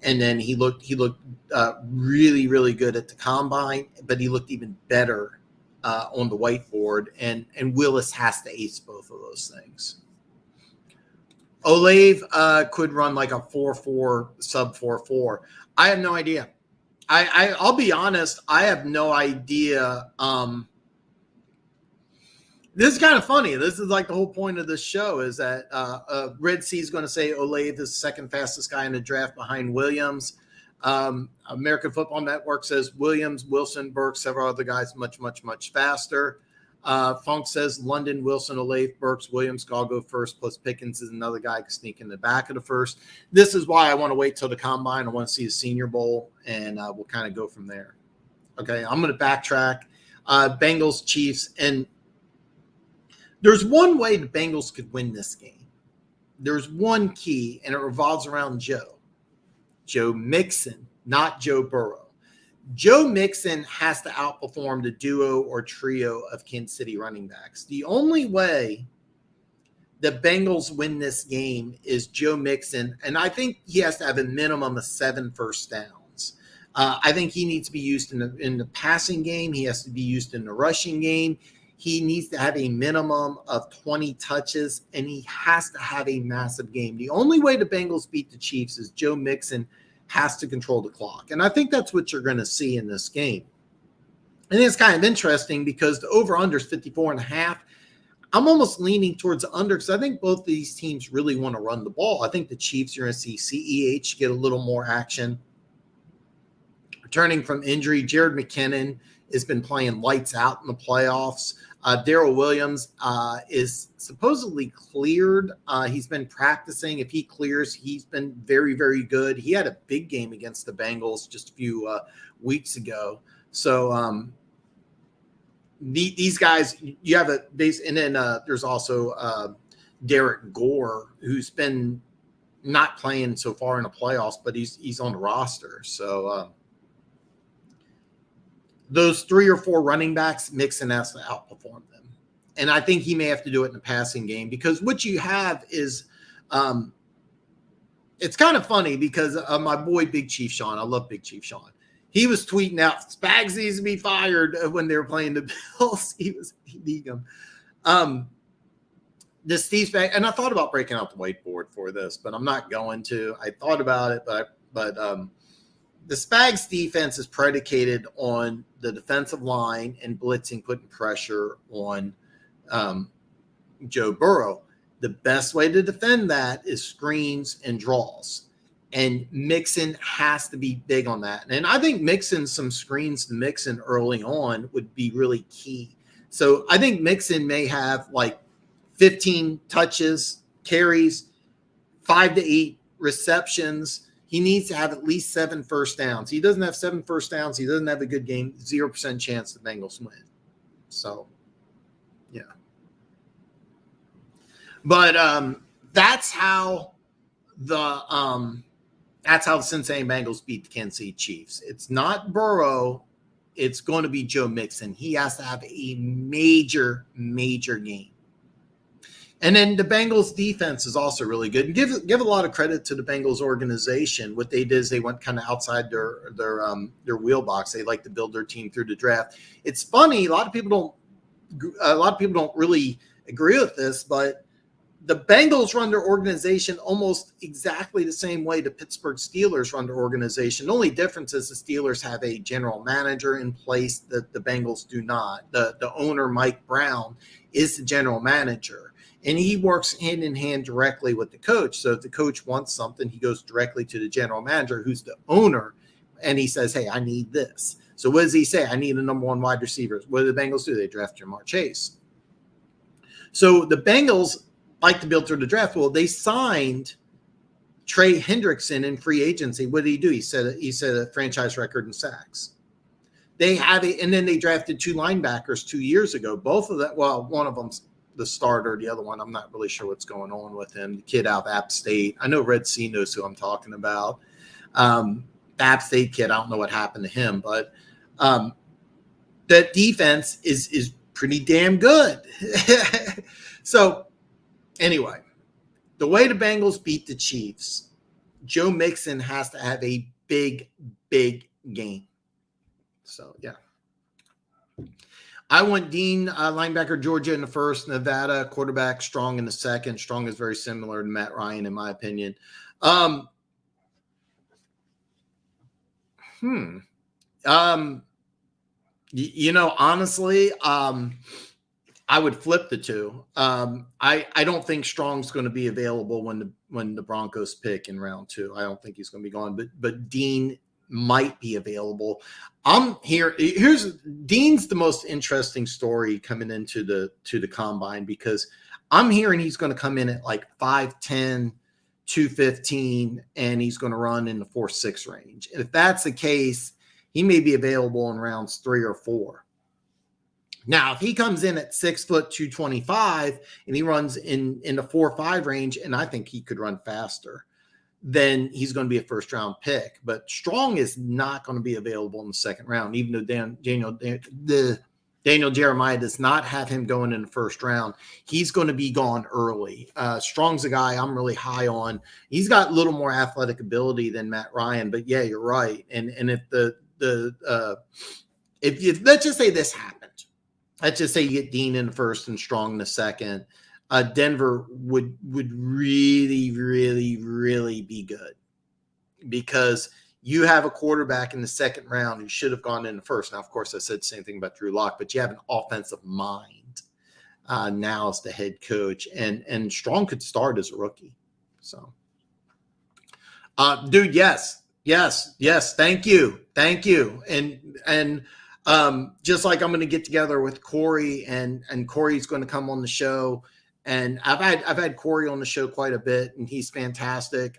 and then he looked really, really good at the Combine, but he looked even better on the whiteboard, and Willis has to ace both of those things. Olave could run like a 4.4, sub 4.4. I have no idea. I'll be honest, I have no idea. This is kind of funny. This is like the whole point of this show, is that Red Sea is going to say Olave is the second fastest guy in the draft behind Williams. American Football Network says Williams, Wilson, Burks, several other guys much, much, much faster. Funk says London, Wilson, Olave, Burks, Williams, all go first, plus Pickens is another guy can sneak in the back of the first. This is why I want to wait till the Combine. I want to see the Senior Bowl, and we'll kind of go from there. Okay, I'm going to backtrack. Bengals, Chiefs, and There's one way the Bengals could win this game. There's one key, and it revolves around Joe Mixon, not Joe Burrow. Joe Mixon has to outperform the duo or trio of Kansas City running backs. The only way the Bengals win this game is Joe Mixon, and I think he has to have a minimum of 7 first downs. I think he needs to be used in the passing game. He has to be used in the rushing game. He needs to have a minimum of 20 touches, and he has to have a massive game. The only way the Bengals beat the Chiefs is Joe Mixon has to control the clock, and I think that's what you're going to see in this game. And it's kind of interesting because the over-under is 54.5. I'm almost leaning towards the under because I think both of these teams really want to run the ball. I think the Chiefs, you're going to see CEH get a little more action. Returning from injury, Jared McKinnon has been playing lights out in the playoffs. Darrell Williams is supposedly cleared. He's been practicing. If he clears, he's been very, very good. He had a big game against the Bengals just a few weeks ago. So these guys, you have a base, and then there's also Derek Gore, who's been not playing so far in the playoffs, but he's on the roster. So those 3 or 4 running backs, Mixon has to outperform them. And I think he may have to do it in the passing game because what you have is it's kind of funny because my boy Big Chief Sean, I love Big Chief Sean. He was tweeting out, Spags needs to be fired when they were playing the Bills. He need him. The Steve Spags, and I thought about breaking out the whiteboard for this, but I'm not going to. I thought about it, but the Spags defense is predicated on the defensive line and blitzing, putting pressure on Joe Burrow. The best way to defend that is screens and draws. And Mixon has to be big on that. And I think Mixon, some screens to Mixon early on would be really key. So I think Mixon may have like 15 touches, carries, 5 to 8 receptions. He needs to have at least 7 first downs. He doesn't have 7 first downs. He doesn't have a good game. 0% chance the Bengals win. So, yeah. But that's how the Cincinnati Bengals beat the Kansas City Chiefs. It's not Burrow. It's going to be Joe Mixon. He has to have a major, major game. And then the Bengals defense is also really good. And give a lot of credit to the Bengals organization. What they did is they went kind of outside their wheelbox. They like to build their team through the draft. It's funny, a lot of people don't really agree with this, but the Bengals run their organization almost exactly the same way the Pittsburgh Steelers run their organization. The only difference is the Steelers have a general manager in place that the Bengals do not. The owner, Mike Brown, is the general manager. And he works hand in hand directly with the coach. So if the coach wants something, he goes directly to the general manager, who's the owner, and he says, hey, I need this. So what does he say? I need a number 1 wide receiver. What do the Bengals do? They draft Jamar Chase. So the Bengals like to build through the draft. Well, they signed Trey Hendrickson in free agency. What did he do? He set a franchise record in sacks. They have and then they drafted 2 linebackers 2 years ago. Both of them, well, one of them's the starter. The other one, I'm not really sure what's going on with him. The kid out of App State. I know Red C knows who I'm talking about. App State kid, I don't know what happened to him, but that defense is pretty damn good. So anyway, the way the Bengals beat the Chiefs, Joe Mixon has to have a big, big game. So, yeah. I went Dean, linebacker, Georgia in the first, Nevada, quarterback, Strong in the second. Strong is very similar to Matt Ryan, in my opinion. Honestly, I would flip the two. I don't think Strong's going to be available when the Broncos pick in round 2. I don't think he's going to be gone, but Dean might be available. Here's Dean's the most interesting story coming into the combine because I'm hearing he's going to come in at like 5'10", 215, and he's going to run in the 4.6 range. And if that's the case, he may be available in rounds 3 or 4. Now, if he comes in at 6 foot 225 and he runs in the 4.5 range, and I think he could run faster, then he's going to be a first round pick. But Strong is not going to be available in the second round, even though Daniel Jeremiah does not have him going in the first round. He's going to be gone early. Strong's a guy I'm really high on. He's got a little more athletic ability than Matt Ryan, but yeah, you're right. And if if you, let's just say this happened, let's just say you get Dean in the first and Strong in the second, Denver would really, really, really be good, because you have a quarterback in the second round who should have gone in the first. Now, of course, I said the same thing about Drew Lock, but you have an offensive mind now as the head coach, and Strong could start as a rookie. So, dude, yes. Thank you. And just like I'm going to get together with Corey, and Corey's going to come on the show. And I've had Corey on the show quite a bit, and he's fantastic.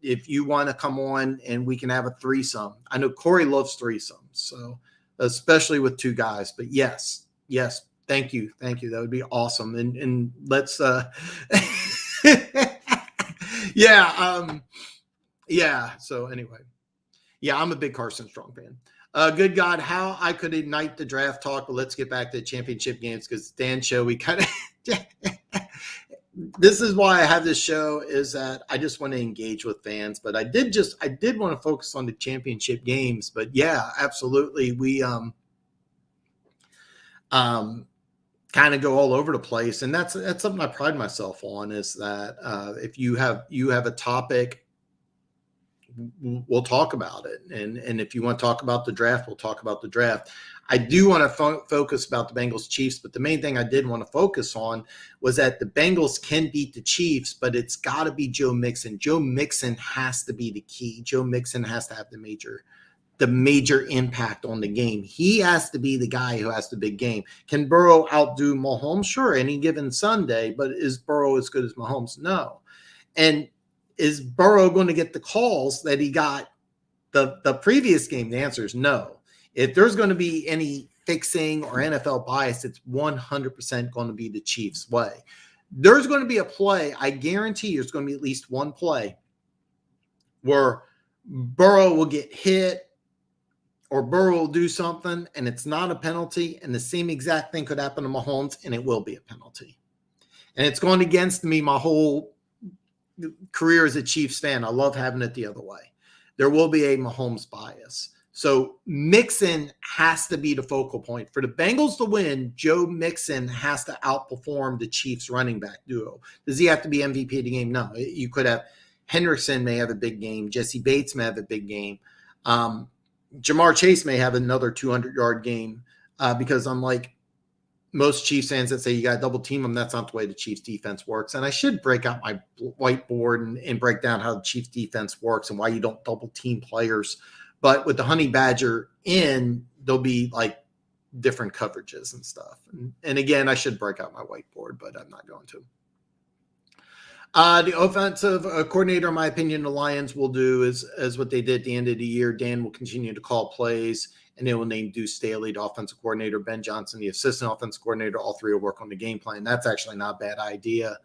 If you want to come on and we can have a threesome, I know Corey loves threesomes, so especially with two guys. But yes, thank you. That would be awesome. And let's, yeah. So anyway, yeah, I'm a big Carson Strong fan. Good God, how I could ignite the draft talk, but let's get back to the championship games, because Dan's show, we kind of this is why I have this show, is that I just want to engage with fans, but I did want to focus on the championship games. But yeah, absolutely. We kind of go all over the place. And that's something I pride myself on, is that if you have a topic, we'll talk about it. And if you want to talk about the draft, we'll talk about the draft. I do want to focus about the Bengals Chiefs, but the main thing I did want to focus on was that the Bengals can beat the Chiefs, but it's got to be Joe Mixon. Joe Mixon has to be the key. Joe Mixon has to have the major impact on the game. He has to be the guy who has the big game. Can Burrow outdo Mahomes? Sure, any given Sunday, but is Burrow as good as Mahomes? No. And is Burrow going to get the calls that he got the previous game? The answer is no. If there's going to be any fixing or NFL bias, it's 100% going to be the Chiefs' way. There's going to be a play, I guarantee there's going to be at least one play where Burrow will get hit or Burrow will do something and it's not a penalty, and the same exact thing could happen to Mahomes and it will be a penalty. And it's going against me my whole career as a Chiefs fan. I love having it the other way. There will be a Mahomes bias. So Mixon has to be the focal point. For the Bengals to win, Joe Mixon has to outperform the Chiefs running back duo. Does he have to be MVP of the game? No. You could have Henderson may have a big game. Jesse Bates may have a big game. Jamar Chase may have another 200-yard game because unlike most Chiefs fans that say you got to double team them, that's not the way the Chiefs defense works. And I should break out my whiteboard and break down how the Chiefs defense works and why you don't double team players. But with the Honey Badger in, there'll be like different coverages and stuff. And again, I should break out my whiteboard, but I'm not going to. The offensive coordinator, in my opinion, the Lions will do is what they did at the end of the year. Dan will continue to call plays, and they will name Deuce Staley, the offensive coordinator, Ben Johnson, the assistant offensive coordinator. All three will work on the game plan. That's actually not a bad idea.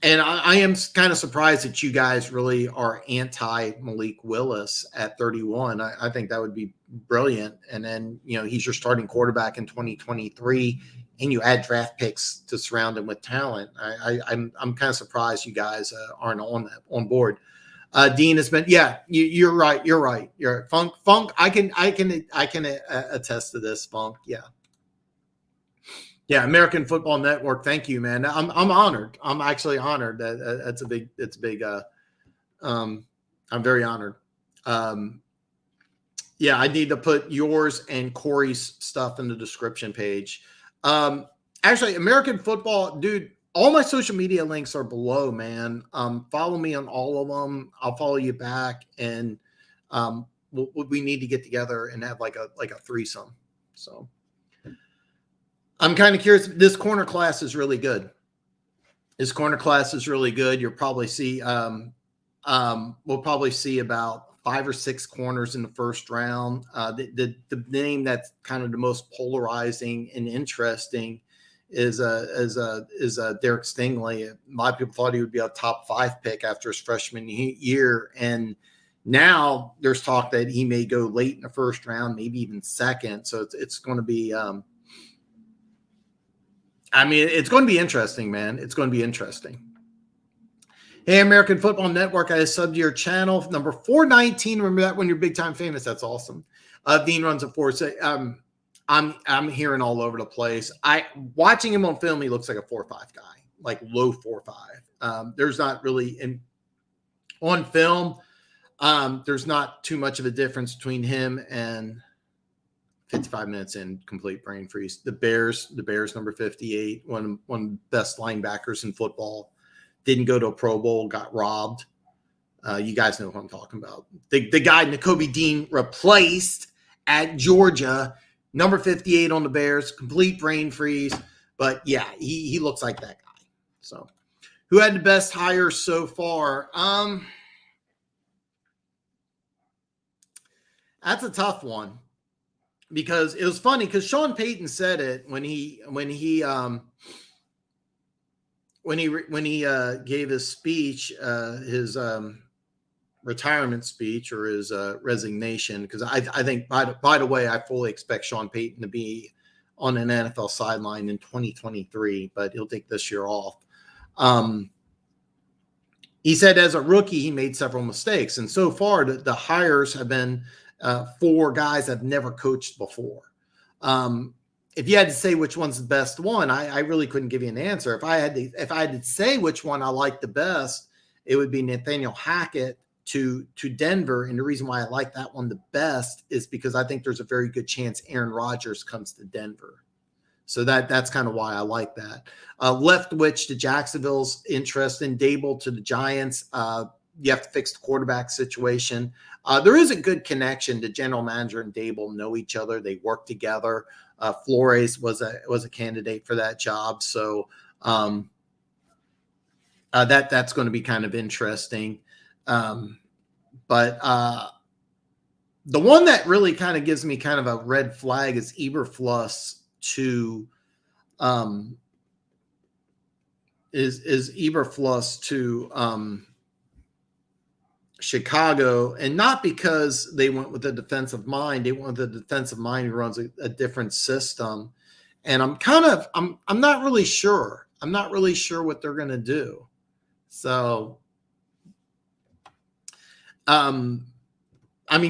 And I am kind of surprised that you guys really are anti Malik Willis at 31. I think that would be brilliant. And then, he's your starting quarterback in 2023, and you add draft picks to surround him with talent. I'm kind of surprised you guys aren't on board. Dean has been, you're right. You're Funk. I can attest to this, Funk. Yeah. Yeah, American Football Network. Thank you, man. I'm honored. I'm actually honored. It's big. I'm very honored. Yeah, I need to put yours and Corey's stuff in the description page. Actually, American Football, dude. All my social media links are below, man. Follow me on all of them. I'll follow you back, and we need to get together and have like a threesome. So. I'm kind of curious. This corner class is really good. You'll probably see, we'll probably see about 5 or 6 corners in the first round. The name that's kind of the most polarizing and interesting is Derek Stingley. A lot of people thought he would be a top 5 pick after his freshman year, and now there's talk that he may go late in the first round, maybe even second. So it's going to be, it's going to be interesting, man. It's going to be interesting. Hey, American Football Network, I subbed to your channel, number 419. Remember that when you're big time famous? That's awesome. Dean runs a 4. I'm hearing all over the place. Watching him on film, he looks like a 4.5 guy, like low 4.5. There's not really on film. There's not too much of a difference between him and 55 minutes in complete brain freeze. The Bears number 58, one of the best linebackers in football, didn't go to a Pro Bowl, got robbed. You guys know who I'm talking about. The guy Nakobe Dean replaced at Georgia, number 58 on the Bears, complete brain freeze. But yeah, he looks like that guy. So who had the best hire so far? That's a tough one, because it was funny because Sean Payton said it when he gave his speech, his retirement speech or his resignation. Because I think by the way, I fully expect Sean Payton to be on an NFL sideline in 2023, but he'll take this year off. He said as a rookie, he made several mistakes. And so far, the hires have been 4 guys I've never coached before. If you had to say which one's the best one, I really couldn't give you an answer. If I had to say which one I like the best, it would be Nathaniel Hackett to Denver. And the reason why I like that one the best is because I think there's a very good chance Aaron Rodgers comes to Denver. So that's kind of why I like that. Leftwich to Jacksonville's interesting. Dable to the Giants. You have to fix the quarterback situation. There is a good connection. The general manager and Dable know each other. They work together. Flores was a candidate for that job. So that's going to be kind of interesting. But the one that really kind of gives me kind of a red flag is Eberflus to Eberflus to Chicago, and not because they went with a defensive mind. They went with a defensive mind who runs a different system. And I'm not really sure. I'm not really sure what they're going to do. So,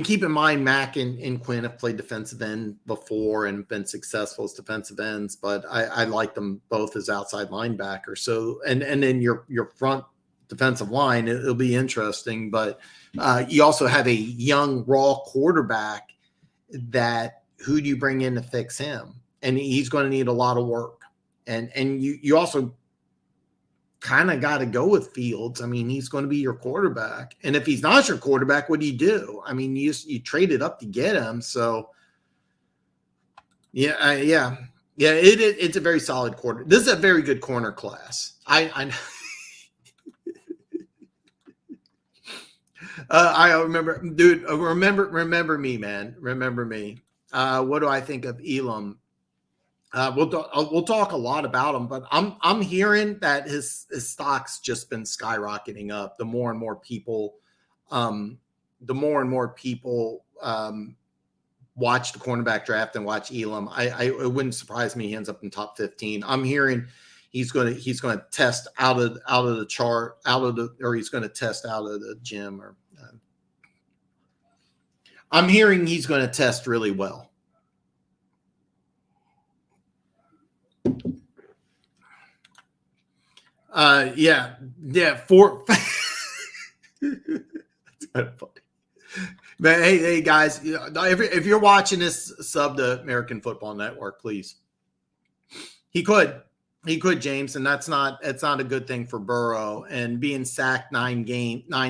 keep in mind, Mack and Quinn have played defensive end before and been successful as defensive ends, but I like them both as outside linebackers. So, and then your front defensive line, it'll be interesting, but you also have a young raw quarterback who do you bring in to fix him? And he's going to need a lot of work. And you also kind of got to go with Fields. He's going to be your quarterback. And if he's not your quarterback, what do you do? You traded up to get him. So yeah. It's a very solid quarter. This is a very good corner class. I remember, dude. Remember me, man. Remember me. What do I think of Elam? We'll talk a lot about him, but I'm hearing that his stock's just been skyrocketing up. The more and more people watch the cornerback draft and watch Elam. It wouldn't surprise me he ends up in top 15. I'm hearing he's going to test out of the chart, or he's going to test out of the gym, or I'm hearing he's going to test really well. Yeah. That's kind of funny. But hey, guys, if you're watching this, sub to American Football Network, please. He could, James, and it's not a good thing for Burrow. And being sacked 9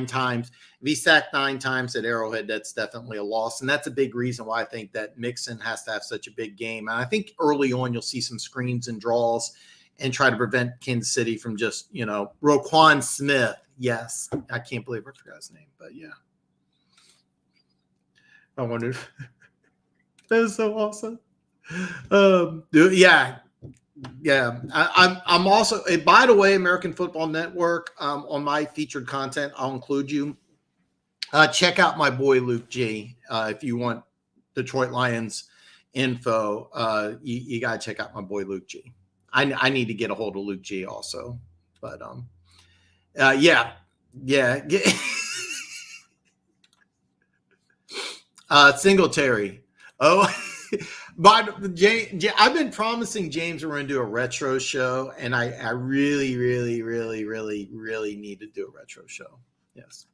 times, if he's sacked 9 times at Arrowhead, that's definitely a loss. And that's a big reason why I think that Mixon has to have such a big game. And I think early on you'll see some screens and draws and try to prevent Kansas City from just, Roquan Smith. Yes, I can't believe I forgot his name, but yeah. I wondered. That is so awesome. Yeah. I'm also. By the way, American Football Network. On my featured content, I'll include you. Check out my boy Luke G. If you want Detroit Lions info, you gotta check out my boy Luke G. I need to get a hold of Luke G also, but yeah. Singletary. Oh, but I've been promising James we're going to do a retro show, and I really, really, really, really, really need to do a retro show. Yes.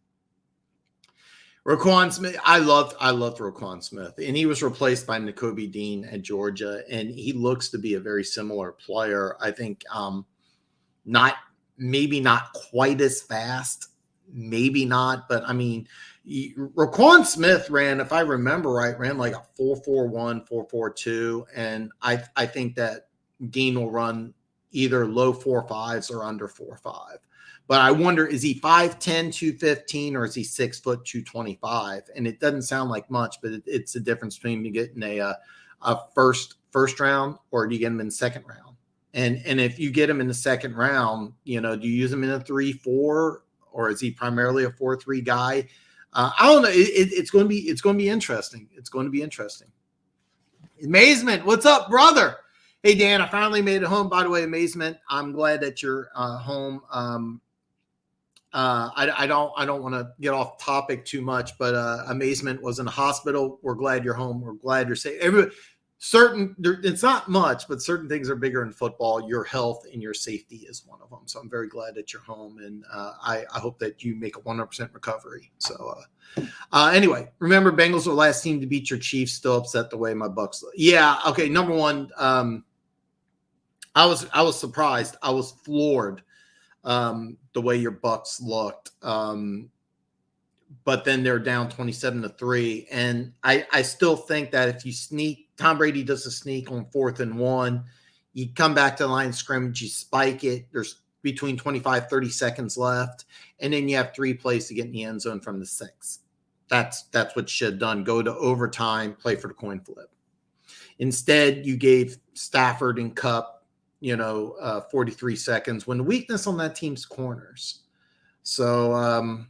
Roquan Smith, I loved Roquan Smith, and he was replaced by Nakobe Dean at Georgia, and he looks to be a very similar player. I think maybe not quite as fast, maybe not, but I mean, Roquan Smith ran, if I remember right, ran like a 4.41, 4.42, and I think that Dean will run either low 4.5s or under 4.5. But I wonder, is he 5'10", 215, or is he 6 foot 225? And it doesn't sound like much, but it's the difference between you getting a first round, or do you get him in the second round? And if you get him in the second round, do you use him in a 3-4, or is he primarily a 4-3 guy? I don't know. It's going to be interesting. It's going to be interesting. Amazement, what's up, brother? Hey, Dan, I finally made it home. By the way, Amazement, I'm glad that you're home. I don't want to get off topic too much, but Amazement was in the hospital. We're glad you're home. We're glad you're safe. It's not much, but certain things are bigger in football. Your health and your safety is one of them. So I'm very glad that you're home, and I hope that you make a 100% recovery. So anyway, remember, Bengals are the last team to beat your Chiefs. Still upset the way my Bucks look. Yeah. Okay. Number one, I was surprised. I was floored the way your Bucks looked. But then they're down 27-3. And I still think that if you sneak, Tom Brady does a sneak on 4th and 1, you come back to the line of scrimmage, you spike it. There's between 25, 30 seconds left. And then you have 3 plays to get in the end zone from the 6. That's what you should have done. Go to overtime, play for the coin flip. Instead, you gave Stafford and Kupp, 43 seconds, when the weakness on that team's corners. So,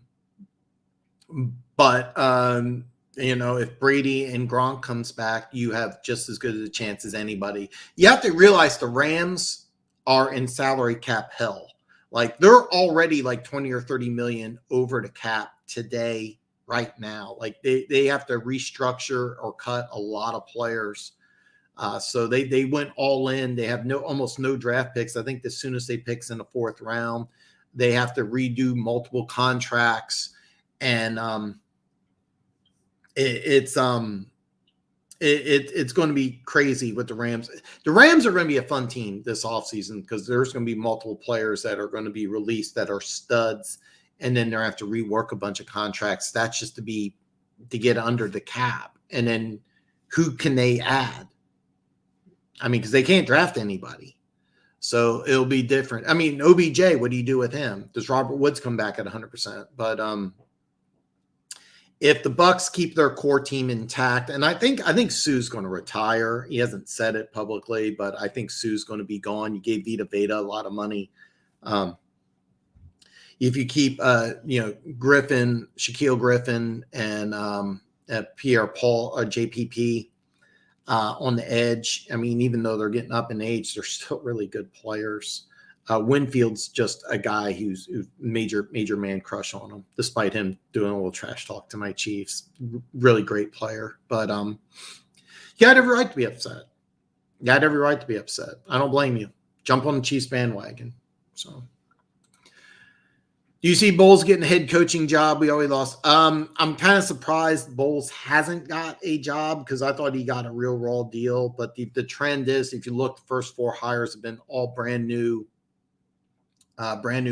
if Brady and Gronk comes back, you have just as good a chance as anybody. You have to realize the Rams are in salary cap hell. Like, they're already like 20 or 30 million over the cap today, right now. Like, they have to restructure or cut a lot of players. So they went all in. They have almost no draft picks. I think as soon as they picks in the 4th round, they have to redo multiple contracts. And it's going to be crazy with the Rams. The Rams are going to be a fun team this offseason because there's going to be multiple players that are going to be released that are studs, and then they're going to have to rework a bunch of contracts. That's just to get under the cap. And then who can they add? I mean, because they can't draft anybody. So it'll be different. I mean, OBJ, what do you do with him? Does Robert Woods come back at 100%? But if the Bucks keep their core team intact, and I think Sue's going to retire. He hasn't said it publicly, but I think Sue's going to be gone. You gave Vita Veda a lot of money. If you keep Griffin, Shaquille Griffin, and Pierre Paul or JPP on the edge, I mean, even though they're getting up in age, they're still really good players. Winfield's just a guy who's major man crush on him, despite him doing a little trash talk to my Chiefs. Really great player. But you had every right to be upset. You had every right to be upset. I don't blame you. Jump on the Chiefs bandwagon. So, do you see Bowles getting a head coaching job? We already lost. I'm kind of surprised Bowles hasn't got a job because I thought he got a real raw deal. But the trend is, if you look, the first 4 hires have been all brand new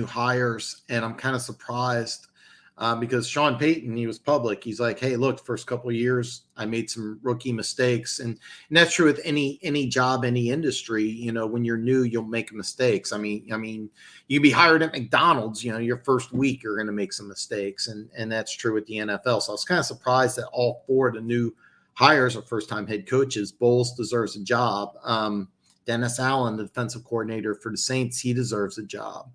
hires, and I'm kind of surprised because Sean Payton, he was public. He's like, hey, look, first couple of years, I made some rookie mistakes. And that's true with any job, any industry. You know, when you're new, you'll make mistakes. I mean, you be hired at McDonald's, you know, your first week, you're going to make some mistakes. And that's true with the NFL. So I was kind of surprised that all 4 of the new hires are first-time head coaches. Bowles deserves a job. Dennis Allen, the defensive coordinator for the Saints, he deserves a job.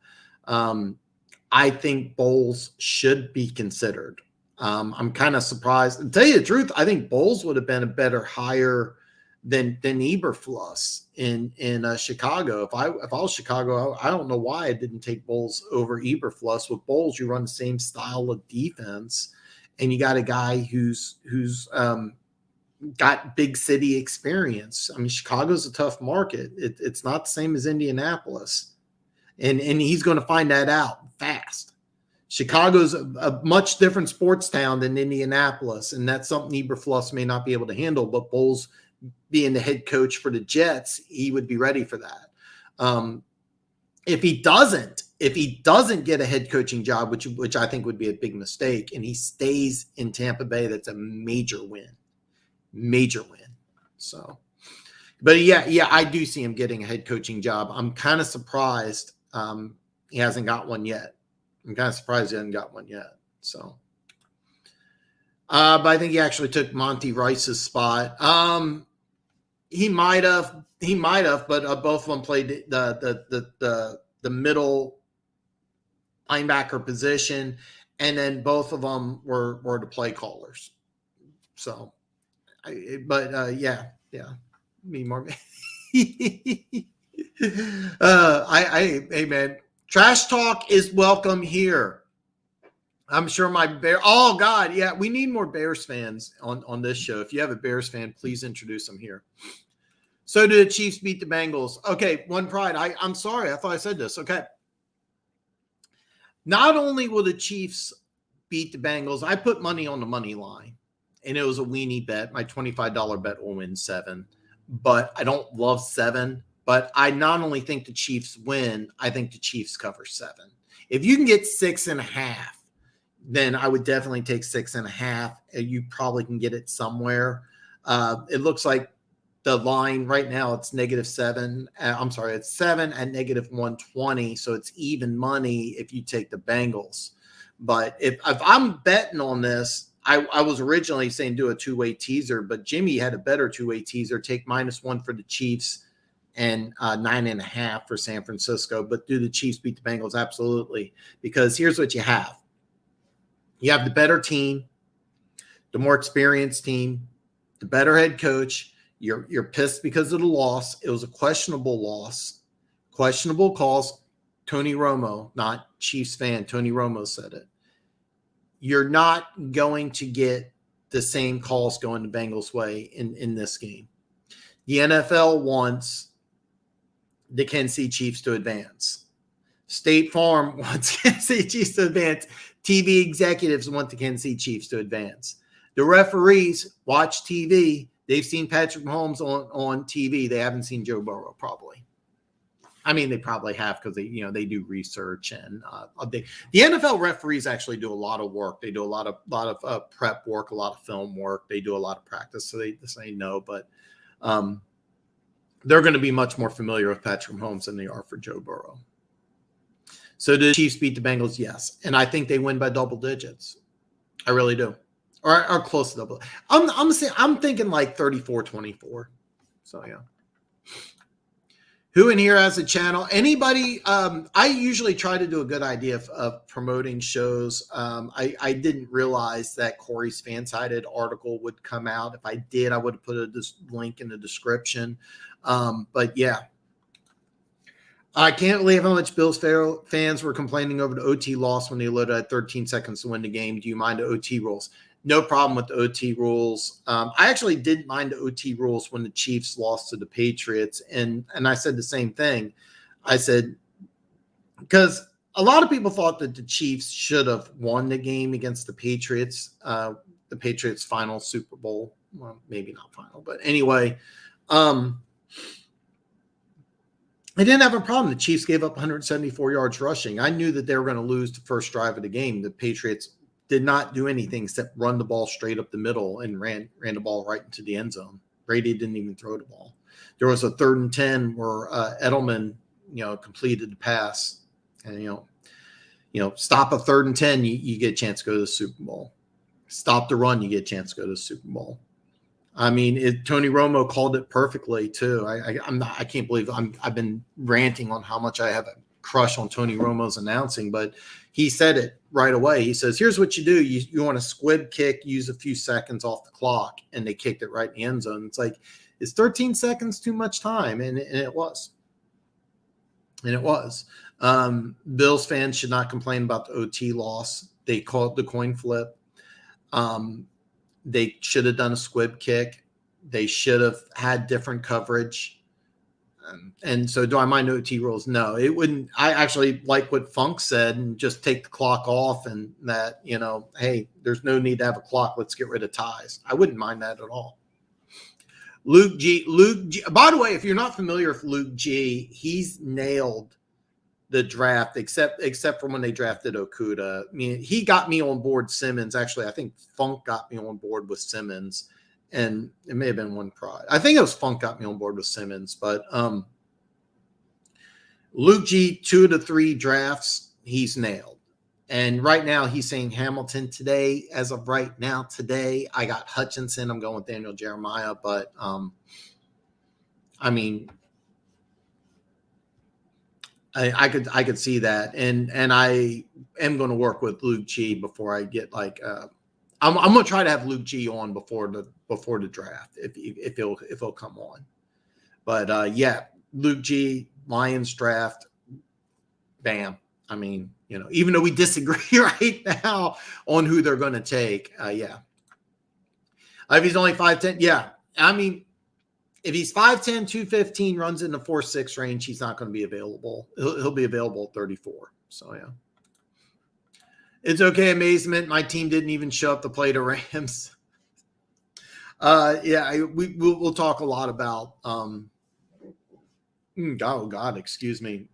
I think Bowles should be considered. I'm kind of surprised. To tell you the truth, I think Bowles would have been a better hire than Eberflus in Chicago. If I was Chicago, I don't know why I didn't take Bowles over Eberflus. With Bowles, you run the same style of defense, and you got a guy who's got big city experience. I mean, Chicago's a tough market. It's not the same as Indianapolis. And he's going to find that out fast. Chicago's a much different sports town than Indianapolis, and that's something Eberflus may not be able to handle. But Bowles, being the head coach for the Jets, he would be ready for that. If he doesn't get a head coaching job, which I think would be a big mistake, and he stays in Tampa Bay, that's a major win. So, but yeah, I do see him getting a head coaching job. I'm kind of surprised he hasn't got one yet. So, but I think he actually took Monty Rice's spot. He might have, but both of them played the middle linebacker position, and then both of them were the play callers. So, yeah, me more. Hey man, trash talk is welcome here. I'm sure my Bear. Oh God, yeah, we need more Bears fans on this show. If you have a Bears fan, please introduce them here. So did the Chiefs beat the Bengals? Okay, one pride. I'm sorry, I thought I said this. Okay. Not only will the Chiefs beat the Bengals, I put money on the money line, and it was a weenie bet. My $25 bet will win 7, but I don't love 7. But I not only think the Chiefs win, I think the Chiefs cover 7. If you can get 6.5, then I would definitely take 6.5. You probably can get it somewhere. It looks like the line right now, it's -7. I'm sorry, it's 7 at -120. So it's even money if you take the Bengals. But if I'm betting on this, I was originally saying do a 2-way teaser, but Jimmy had a better 2-way teaser. Take -1 for the Chiefs and 9.5 for San Francisco. But do the Chiefs beat the Bengals? Absolutely. Because here's what you have. You have the better team, the more experienced team, the better head coach. You're pissed because of the loss. It was a questionable loss. Questionable calls. Tony Romo, not Chiefs fan, Tony Romo said it. You're not going to get the same calls going the Bengals' way in this game. The NFL wants the Kansas City Chiefs to advance. State Farm wants Kansas City Chiefs to advance. TV executives want the Kansas City Chiefs to advance. The referees watch TV. They've seen Patrick Mahomes on TV. They haven't seen Joe Burrow, probably. I mean, they probably have because they do research, and the NFL referees actually do a lot of work. They do a lot of prep work, a lot of film work. They do a lot of practice, so they know. But they're going to be much more familiar with Patrick Mahomes than they are for Joe Burrow. So do the Chiefs beat the Bengals? Yes, and I think they win by double digits. I really do, or close to double. I'm thinking like 34-24. So yeah. Who in here has a channel? Anybody? I usually try to do a good idea of promoting shows. I didn't realize that Corey's Fansided article would come out. If I did, I would have put this link in the description. But yeah, I can't believe how much Bills fans were complaining over the OT loss when they loaded at 13 seconds to win the game. Do you mind the OT rules? No problem with the OT rules. I actually didn't mind the OT rules when the Chiefs lost to the Patriots. And I said the same thing. I said, because a lot of people thought that the Chiefs should have won the game against the Patriots final Super Bowl. Well, maybe not final, but anyway, I didn't have a problem. The Chiefs gave up 174 yards rushing. I knew that they were going to lose the first drive of the game. The Patriots did not do anything except run the ball straight up the middle and ran the ball right into the end zone. Brady didn't even throw the ball. There was a 3rd and 10 where Edelman, completed the pass, and stop a 3rd and 10, you get a chance to go to the Super Bowl. Stop the run, you get a chance to go to the Super Bowl. I mean, Tony Romo called it perfectly too. I can't believe I've been ranting on how much I have a crush on Tony Romo's announcing, but he said it right away. He says, here's what you do. You want a squib kick, use a few seconds off the clock, and they kicked it right in the end zone. It's like, is 13 seconds too much time? And it was. And it was. Bills fans should not complain about the OT loss. They called the coin flip. They should have done a squib kick. They should have had different coverage. And so do I mind OT rules? No, it wouldn't. I actually like what Funk said and just take the clock off, and that, hey, there's no need to have a clock. Let's get rid of ties. I wouldn't mind that at all. Luke G. By the way, if you're not familiar with Luke G, he's nailed the draft, except for when they drafted Okuda. I mean, he got me on board Simmons. Actually, I think Funk got me on board with Simmons, and it may have been one pride. I think it was Funk got me on board with Simmons, but Luke G, 2 to 3 drafts, he's nailed. And right now he's saying Hamilton today. As of right now, today, I got Hutchinson. I'm going with Daniel Jeremiah, but I mean, I could see that, and I am going to work with Luke G before I get I'm going to try to have Luke G on before the draft if he'll come on. But yeah, Luke G, Lions draft, bam. I mean, even though we disagree right now on who they're going to take, yeah. If he's only 5'10", yeah. I mean, if he's 5'10", 215, runs in the 4.6 range, he's not going to be available. He'll be available at 34. So, yeah. It's okay, amazement. My team didn't even show up to play the Rams. Yeah, we'll talk a lot about oh, God, excuse me.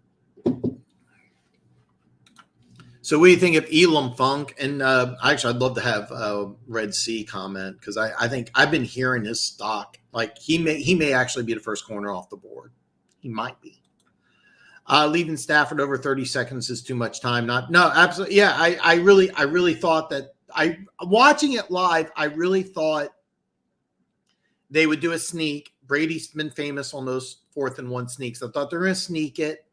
So what do you think of Elam Funk? And actually, I'd love to have Red Sea comment, because I think I've been hearing his stock. Like he may actually be the first corner off the board. He might be. Leaving Stafford over 30 seconds is too much time. No, absolutely. Yeah, I really thought that watching it live, I really thought they would do a sneak. Brady's been famous on those 4th and 1 sneaks. I thought they were going to sneak it.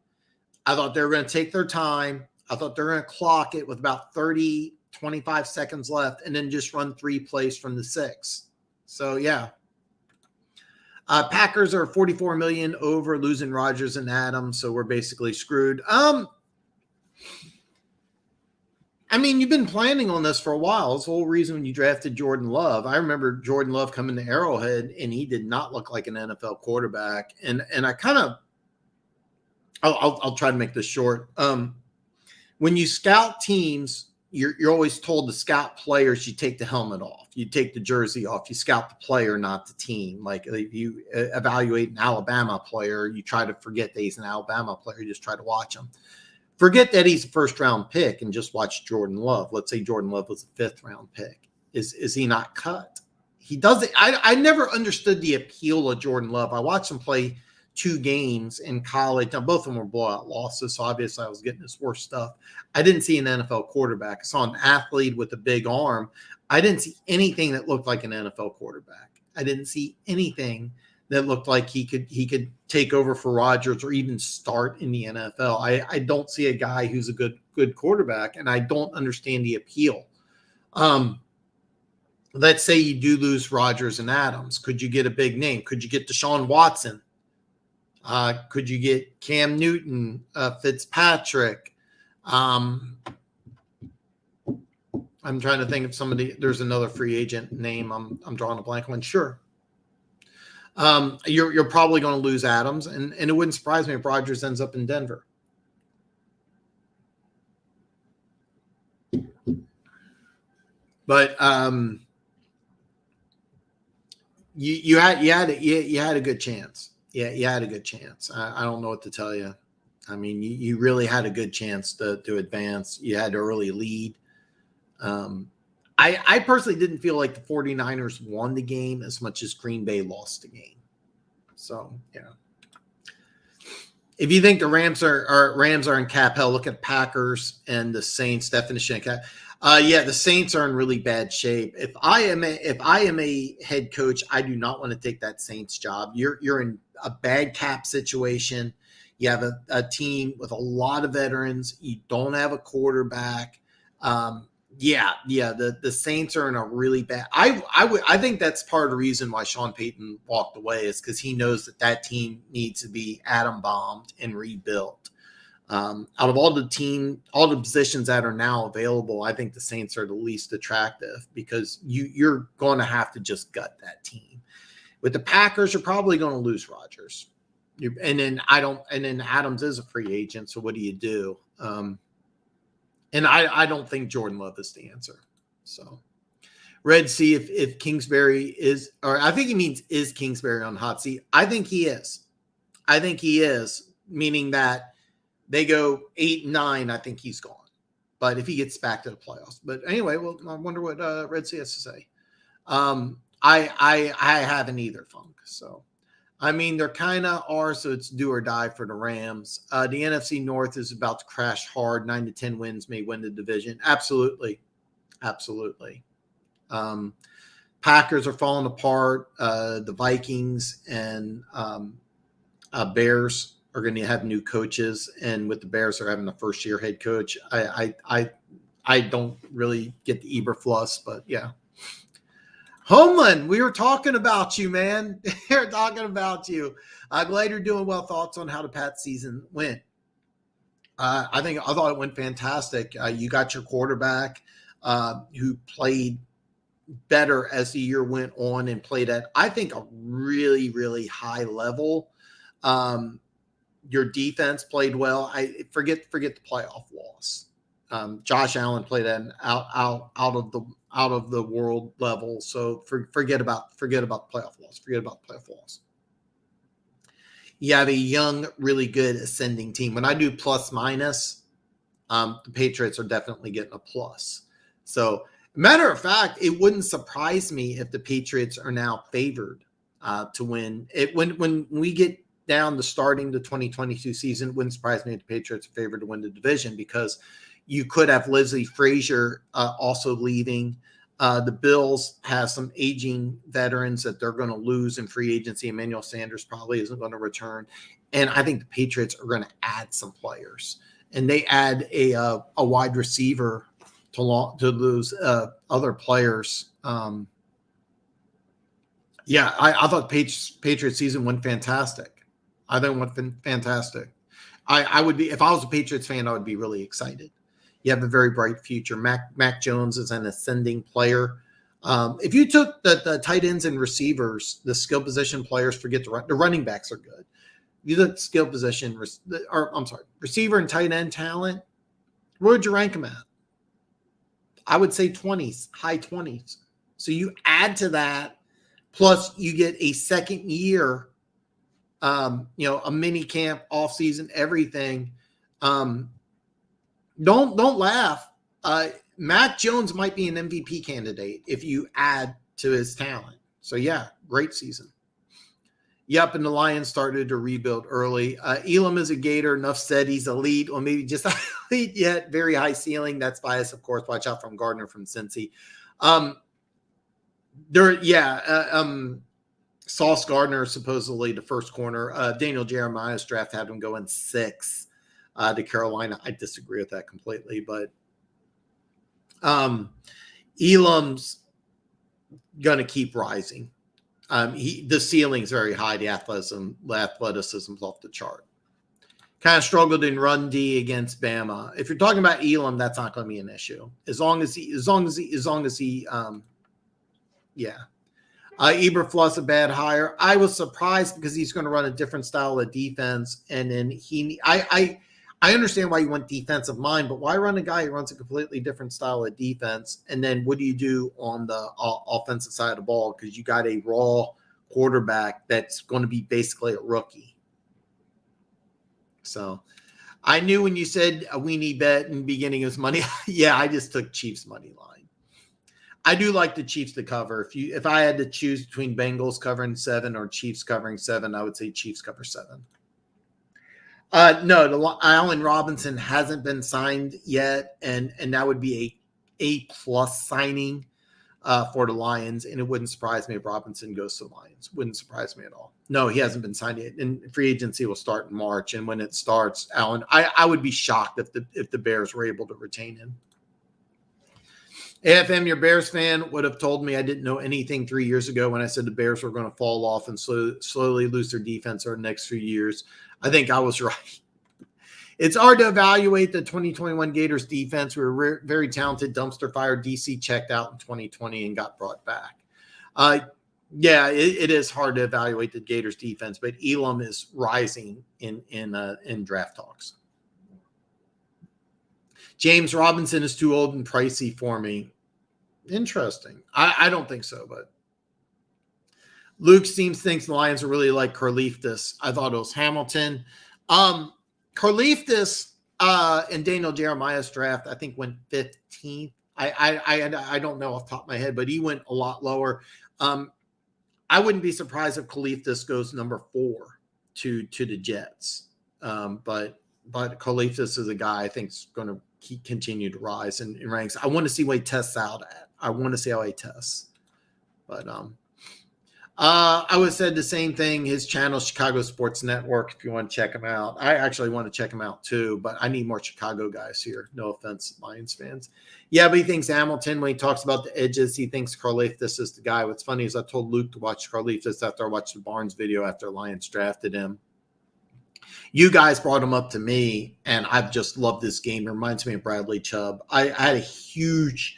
I thought they were going to take their time. I thought they were going to clock it with about 30, 25 seconds left, and then just run 3 plays from the 6. So, yeah. Packers are 44 million over, losing Rodgers and Adams, so we're basically screwed. I mean, you've been planning on this for a while. It's the whole reason when you drafted Jordan Love. I remember Jordan Love coming to Arrowhead, and he did not look like an NFL quarterback. And I kind of – I'll try to make this short. When you scout teams, you're always told to scout players, you take the helmet off, you take the jersey off, you scout the player, not the team. Like if you evaluate an Alabama player, you try to forget that he's an Alabama player, you just try to watch him. Forget that he's a 1st-round pick and just watch Jordan Love. Let's say Jordan Love was a 5th-round pick. Is he not cut? He doesn't. I never understood the appeal of Jordan Love. I watched him play 2 games in college. Now, both of them were blowout losses, so obviously I was getting his worst stuff. I didn't see an NFL quarterback. I saw an athlete with a big arm. I didn't see anything that looked like an NFL quarterback. I didn't see anything that looked like he could take over for Rodgers or even start in the NFL. I don't see a guy who's a good quarterback, and I don't understand the appeal. Let's say you do lose Rodgers and Adams. Could you get a big name? Could you get Deshaun Watson? Could you get Cam Newton, Fitzpatrick? I'm trying to think of somebody. There's another free agent name. I'm drawing a blank on. Sure. You're probably going to lose Adams, and it wouldn't surprise me if Rodgers ends up in Denver. But you had a good chance. Yeah, you had a good chance. I don't know what to tell you. I mean, you really had a good chance to advance. You had an early lead. I personally didn't feel like the 49ers won the game as much as Green Bay lost the game. So, yeah. If you think the Rams are in cap hell, look at Packers and the Saints definition of cap. Yeah, the Saints are in really bad shape. If I am a head coach, I do not want to take that Saints job. You're in a bad cap situation. You have a team with a lot of veterans. You don't have a quarterback. The Saints are in a really bad. I think that's part of the reason why Sean Payton walked away is because he knows that team needs to be atom bombed and rebuilt. Out of all the positions that are now available, I think the Saints are the least attractive because you're going to have to just gut that team. With the Packers, you're probably going to lose Rodgers, and then Adams is a free agent. So what do you do? And I don't think Jordan Love is the answer. So, Red Sea, if Kingsbury is, or I think he means is Kingsbury on hot seat. I think he is. Meaning that they go 8-9. I think he's gone. But if he gets back to the playoffs. But anyway, well, I wonder what Red Sea has to say. I haven't either, Funk. So, I mean, they're kind of are, so it's do or die for the Rams. The NFC North is about to crash hard. 9 to 10 wins may win the division. Absolutely. Packers are falling apart. The Vikings and Bears are going to have new coaches, and with the Bears, they're having a first-year head coach. I don't really get the Eberfluss, but yeah. Homeland, we were talking about you, man. We're talking about you. Glad you're doing well. Thoughts on how the Pats season went? I thought it went fantastic. You got your quarterback who played better as the year went on and played at, I think, a really, really high level. Your defense played well. I forget the playoff loss. Josh Allen played at an out of the world level. So forget about the playoff loss. You have a young, really good ascending team. When I do plus minus, the Patriots are definitely getting a plus. So, matter of fact, it wouldn't surprise me if the Patriots are now favored to win. When we get down to starting the 2022 season, it wouldn't surprise me if the Patriots are favored to win the division because you could have Leslie Frazier also leaving. The Bills have some aging veterans that they're going to lose in free agency. Emmanuel Sanders probably isn't going to return. And I think the Patriots are going to add some players. And they add a wide receiver to lose other players. I thought Patriots season went fantastic. I think it went fantastic. I would be, if I was a Patriots fan, I would be really excited. You have a very bright future. Mac Jones is an ascending player. If you took the tight ends and receivers, the skill position players, forget the running backs are good. You look skill position, receiver and tight end talent, where would you rank them at? I would say 20s, high 20s. So you add to that, plus you get a second year, a mini camp, off season, everything. Don't laugh. Mac Jones might be an MVP candidate if you add to his talent. So yeah, great season. Yep, and the Lions started to rebuild early. Elam is a Gator. Enough said, he's elite, or maybe just elite yet. Very high ceiling. That's bias, of course. Watch out from Gardner from Cincy. Sauce Gardner supposedly the first corner. Daniel Jeremiah's draft had him going 6 to Carolina. I disagree with that completely, but Elam's gonna keep rising. The ceiling's very high. The athleticism's off the chart. Kind of struggled in run D against Bama. If you're talking about Elam, that's not going to be an issue. Eberfluss a bad hire. I was surprised because he's going to run a different style of defense, and then I understand why you want defensive mind, but why run a guy who runs a completely different style of defense? And then what do you do on the offensive side of the ball? Because you got a raw quarterback that's going to be basically a rookie. So I knew when you said a weenie bet in the beginning of money. Yeah, I just took Chiefs money line. I do like the Chiefs to cover. If I had to choose between Bengals covering 7 or Chiefs covering 7, I would say Chiefs cover 7. No, Allen Robinson hasn't been signed yet, and that would be a plus signing for the Lions, and it wouldn't surprise me if Robinson goes to the Lions. Wouldn't surprise me at all. No, he hasn't been signed yet, and free agency will start in March. And when it starts, Allen, I would be shocked if the Bears were able to retain him. AFM, your Bears fan, would have told me I didn't know anything 3 years ago when I said the Bears were going to fall off and slowly lose their defense over the next few years. I think I was right. It's hard to evaluate the 2021 Gators defense. We were very talented. Dumpster fire. DC checked out in 2020 and got brought back. Yeah, it is hard to evaluate the Gators defense, but Elam is rising in draft talks. James Robinson is too old and pricey for me. Interesting. I don't think so, but Luke Steams thinks the Lions are really like Karlaftis. I thought it was Hamilton. Karlaftis and Daniel Jeremiah's draft, I think, went 15th. I don't know off the top of my head, but he went a lot lower. I wouldn't be surprised if Karlaftis goes number 4 to the Jets. But Karlaftis is a guy I think is going to continue to rise in ranks. I want to see what he tests out at. I want to see how he tests. But I would have said the same thing. His channel, Chicago Sports Network, if you want to check him out. I actually want to check him out too, but I need more Chicago guys here. No offense, Lions fans. Yeah, but he thinks Hamilton, when he talks about the edges, he thinks Karlaftis is the guy. What's funny is I told Luke to watch Karlaftis after I watched the Barnes video after Lions drafted him. You guys brought him up to me, and I've just loved this game. It reminds me of Bradley Chubb. I had a huge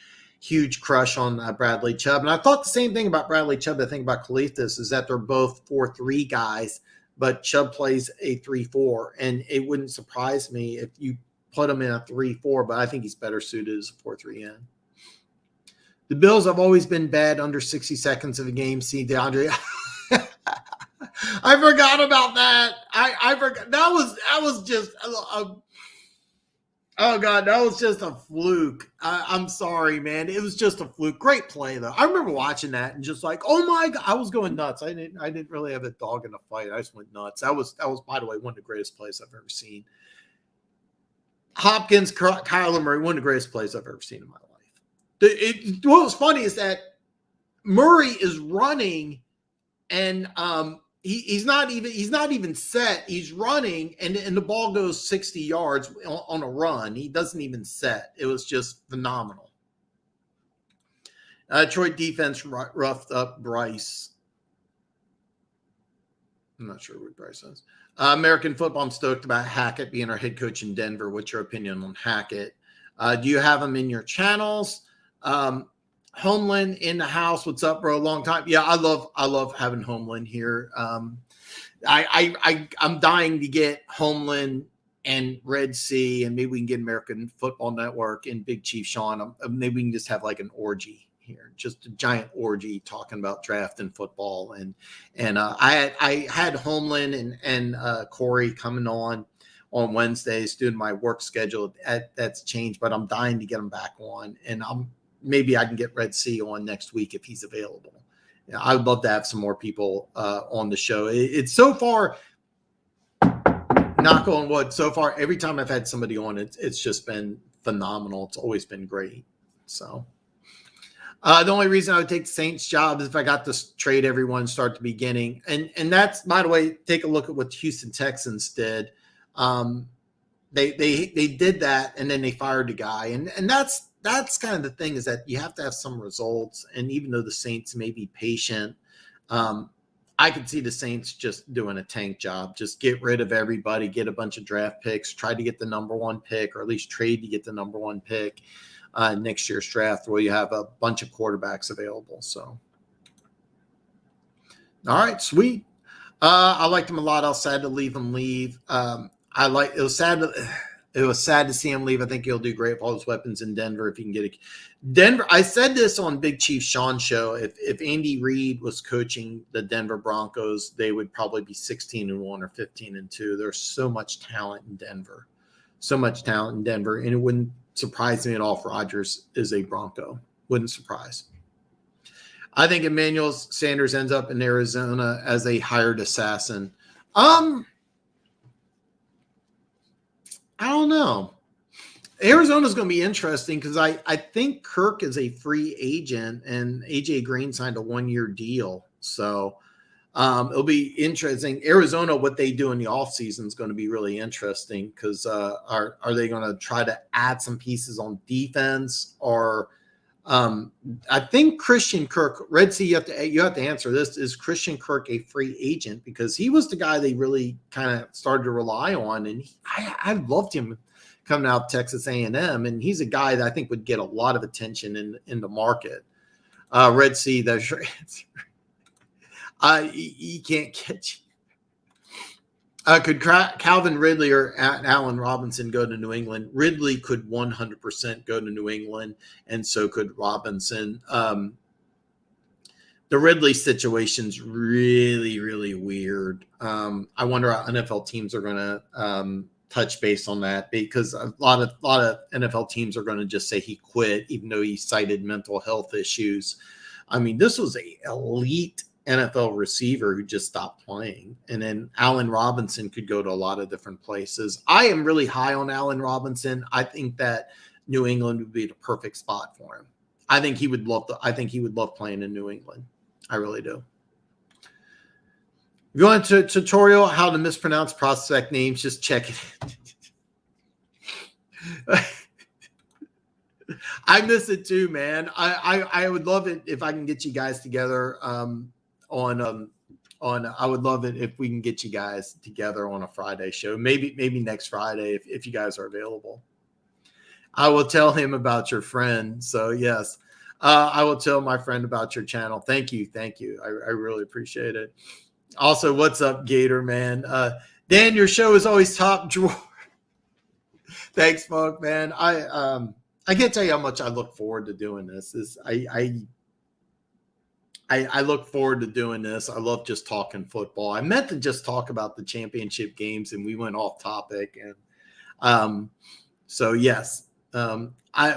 crush on Bradley Chubb. And I thought the same thing about Bradley Chubb. The thing about Karlaftis is that they're both 4-3 guys, but Chubb plays a 3-4. And it wouldn't surprise me if you put him in a 3-4, but I think he's better suited as a 4-3 end. The Bills have always been bad under 60 seconds of a game. See, DeAndre. I forgot about that. I forgot. That was just oh, God, that was just a fluke. I'm sorry, man. It was just a fluke. Great play, though. I remember watching that and just like, oh, my God. I was going nuts. I didn't really have a dog in the fight. I just went nuts. That was, by the way, one of the greatest plays I've ever seen. Hopkins, Kyler Murray, one of the greatest plays I've ever seen in my life. What was funny is that Murray is running and he's not even set. He's running, and the ball goes 60 yards on a run. He doesn't even set. It was just phenomenal. Detroit defense roughed up Bryce. I'm not sure what Bryce says. American football, I'm stoked about Hackett being our head coach in Denver. What's your opinion on Hackett? Do you have him in your channels? Homeland in the house. What's up, bro? Long time. Yeah, I love having Homeland here. I'm dying to get Homeland and Red Sea, and maybe we can get American Football Network and Big Chief Sean. Maybe we can just have like an orgy here, just a giant orgy talking about draft and football. And I had Homeland and Corey coming on Wednesdays doing my work schedule. That's changed, but I'm dying to get them back on, and maybe I can get Red Sea on next week if he's available. I would love to have some more people on the show. It's so far, knock on wood, so far, every time I've had somebody on, it's just been phenomenal. It's always been great. So the only reason I would take the Saints job is if I got to trade everyone, start at the beginning. And that's, by the way, take a look at what the Houston Texans did. They did that, and then they fired the guy. And that's kind of the thing, is that you have to have some results. And even though the Saints may be patient, I could see the Saints just doing a tank job. Just get rid of everybody, get a bunch of draft picks, try to get the number 1 pick, or at least trade to get the number 1 pick next year's draft, where you have a bunch of quarterbacks available. So, all right, sweet. I liked him a lot. I was sad to leave him leave. It was sad to see him leave. I think he'll do great with all his weapons in Denver if he can get it. Denver, I said this on Big Chief Sean's show. If Andy Reid was coaching the Denver Broncos, they would probably be 16-1 or 15-2. There's so much talent in Denver. so much talent in Denver, and it wouldn't surprise me at all if Rodgers is a Bronco. Wouldn't surprise. I think Emmanuel Sanders ends up in Arizona as a hired assassin. I don't know. Arizona's going to be interesting because I think Kirk is a free agent and AJ Green signed a 1-year deal. So it'll be interesting. Arizona, what they do in the offseason is going to be really interesting because are they going to try to add some pieces on defense, or I think Christian Kirk, Red Sea, you have to answer this. Is Christian Kirk a free agent? Because he was the guy they really kind of started to rely on, and I loved him coming out of Texas A&M, and he's a guy that I think would get a lot of attention in the market. Red Sea, that's your answer. He can't catch. Could Calvin Ridley or Allen Robinson go to New England? Ridley could 100% go to New England, and so could Robinson. The Ridley situation's really, really weird. I wonder how NFL teams are going to touch base on that, because a lot of NFL teams are going to just say he quit, even though he cited mental health issues. I mean, this was a elite NFL receiver who just stopped playing. And then Allen Robinson could go to a lot of different places. I am really high on Allen Robinson. I think that New England would be the perfect spot for him. I think he would love playing in New England. I really do. If you want a tutorial how to mispronounce prospect names, just check it. I miss it too, man. I would love it if I can get you guys together I would love it if we can get you guys together on a Friday show. Maybe next Friday if you guys are available. I will tell him about your friend. So yes, I will tell my friend about your channel. Thank you. I really appreciate it. Also, what's up, Gator man? Dan, your show is always top drawer. Thanks, Funk, man. I can't tell you how much I look forward to doing this. I look forward to doing this. I love just talking football. I meant to just talk about the championship games, and we went off topic. And so, yes,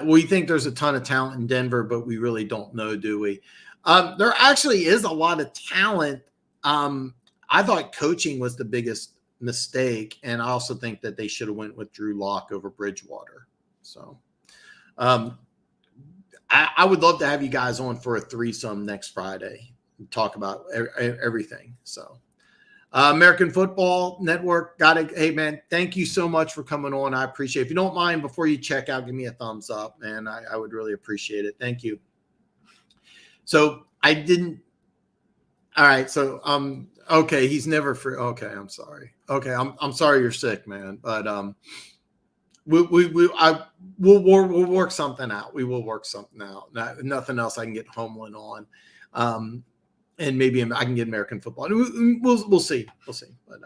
we think there's a ton of talent in Denver, but we really don't know, do we? There actually is a lot of talent. I thought coaching was the biggest mistake, and I also think that they should have went with Drew Lock over Bridgewater. So I would love to have you guys on for a threesome next Friday and talk about everything. So American Football Network, got it. Hey, man, thank you so much for coming on. I appreciate it. If you don't mind, before you check out, give me a thumbs up, man. I would really appreciate it. Thank you. So I didn't. All right. So, okay. He's never free. Okay. I'm sorry. Okay. I'm sorry you're sick, man. But, we'll work something out. We will work something out. Nothing else I can get Homeland on. And maybe I can get American football. We'll see. We'll see. But,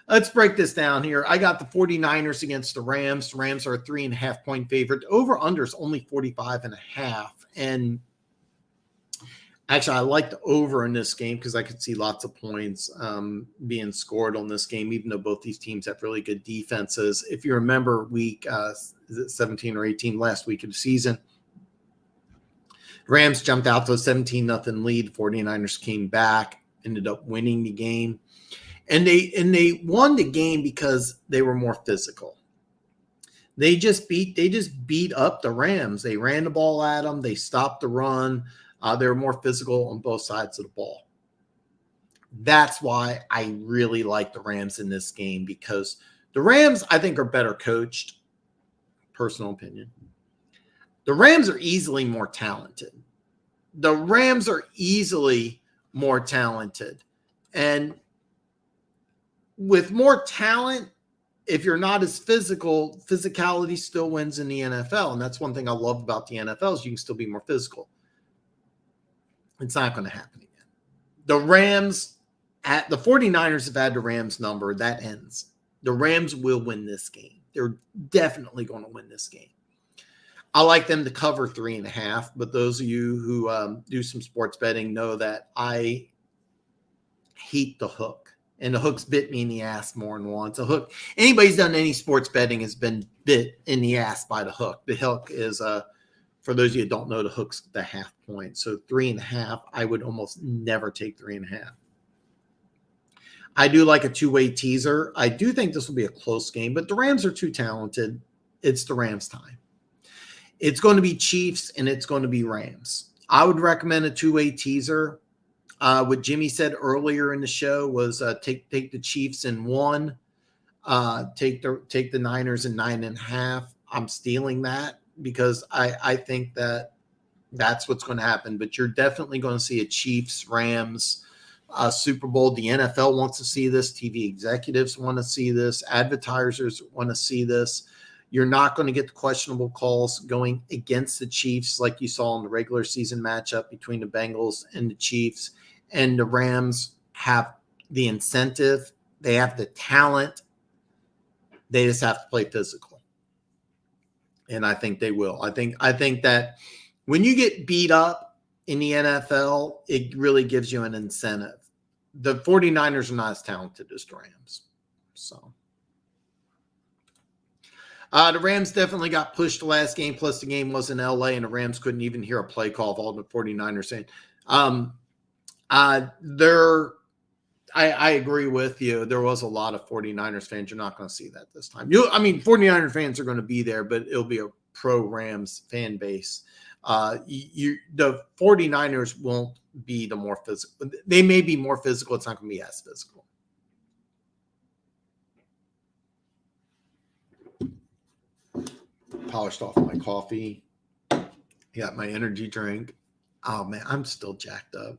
let's break this down here. I got the 49ers against the Rams. The Rams are a 3.5-point favorite. Over under is only 45.5. And actually, I like the over in this game because I could see lots of points being scored on this game, even though both these teams have really good defenses. If you remember week 17 or 18, last week of the season, Rams jumped out to a 17-0 lead. 49ers came back, ended up winning the game. And they won the game because they were more physical. They just beat up the Rams. They ran the ball at them. They stopped the run. They were more physical on both sides of the ball. That's why I really like the Rams in this game, because the Rams, I think, are better coached. Personal opinion. The Rams are easily more talented. And with more talent, if you're not as physical, physicality still wins in the NFL. And that's one thing I love about the NFL is you can still be more physical. It's not going to happen again. The 49ers have had the Rams number. That ends. The Rams will win this game. They're definitely going to win this game. I like them to cover 3.5, but those of you who do some sports betting know that I hate the hook And the hook's bit me in the ass more than once. A hook, anybody's done any sports betting has been bit in the ass by the hook. The hook is, for those of you who don't know, the hook's the half point. So 3.5, I would almost never take 3.5. I do like a two-way teaser. I do think this will be a close game, but the Rams are too talented. It's the Rams' time. It's going to be Chiefs and it's going to be Rams. I would recommend a two-way teaser. What Jimmy said earlier in the show was take the Chiefs in 1, take the Niners in 9.5. I'm stealing that because I think that's what's going to happen. But you're definitely going to see a Chiefs Rams Super Bowl. The NFL wants to see this. TV executives want to see this. Advertisers want to see this. You're not going to get the questionable calls going against the Chiefs like you saw in the regular season matchup between the Bengals and the Chiefs. And the Rams have the incentive. They have the talent. They just have to play physical. And I think they will. I think that when you get beat up in the NFL, it really gives you an incentive. The 49ers are not as talented as the Rams. So the Rams definitely got pushed the last game, plus the game was in LA, and the Rams couldn't even hear a play call of all the 49ers saying. I agree with you. There was a lot of 49ers fans. You're not going to see that this time. 49er fans are going to be there, but it'll be a pro-Rams fan base. The 49ers won't be the more physical. They may be more physical. It's not going to be as physical. Polished off my coffee. Got my energy drink. Oh man, I'm still jacked up.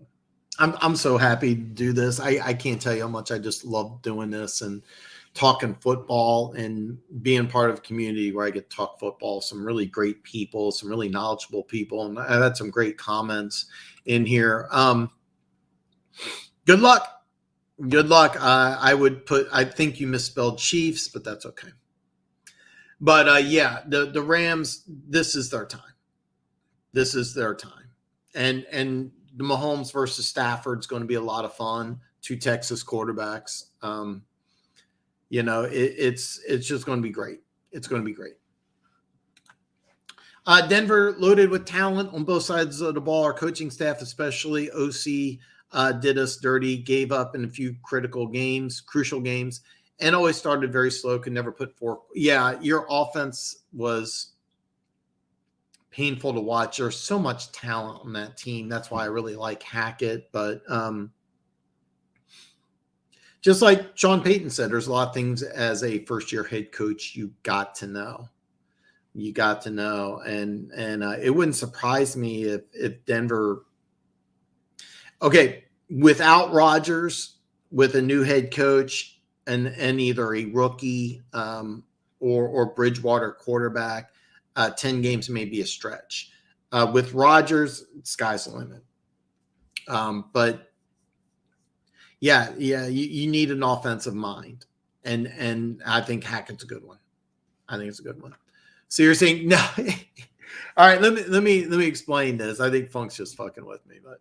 I'm so happy to do this. I can't tell you how much I just love doing this and talking football and being part of a community where I get to talk football. Some really great people, some really knowledgeable people, and I've had some great comments in here. Good luck. Good luck. I think you misspelled Chiefs, but that's okay. But yeah, the Rams, this is their time. This is their time. And the Mahomes versus Stafford's going to be a lot of fun. 2 Texas quarterbacks. It's just going to be great. It's going to be great. Denver loaded with talent on both sides of the ball. Our coaching staff, especially OC, did us dirty, gave up in a few crucial games, and always started very slow, could never put forth. Yeah, your offense was painful to watch. There's so much talent on that team. That's why I really like Hackett. But just like Sean Payton said, there's a lot of things as a first-year head coach you got to know. You got to know. And it wouldn't surprise me if Denver – okay, without Rodgers, with a new head coach and either a rookie or Bridgewater quarterback, 10 games may be a stretch. With Rodgers, sky's the limit. But yeah, you need an offensive mind, and I think Hackett's a good one. I think it's a good one. So you're saying no? All right, let me explain this. I think Funk's just fucking with me, but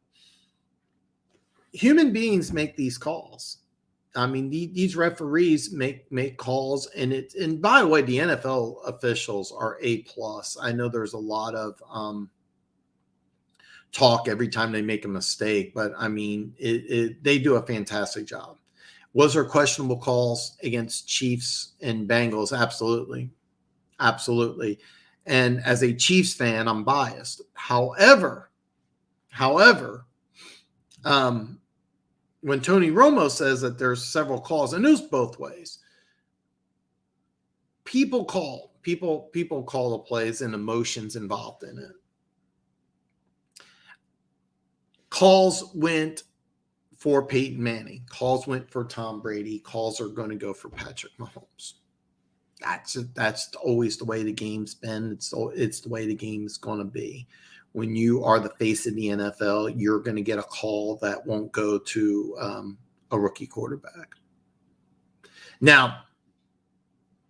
human beings make these calls. I mean, these referees make calls, and by the way, the NFL officials are A+. I know there's a lot of talk every time they make a mistake, but I mean, they do a fantastic job. Was there questionable calls against Chiefs and Bengals? Absolutely. And as a Chiefs fan, I'm biased. However, when Tony Romo says that there's several calls, and it was both ways. People call the plays and emotions involved in it. Calls went for Peyton Manning. Calls went for Tom Brady. Calls are going to go for Patrick Mahomes. That's always the way the game's been. It's the way the game's going to be. When you are the face of the NFL, you're going to get a call that won't go to a rookie quarterback. Now,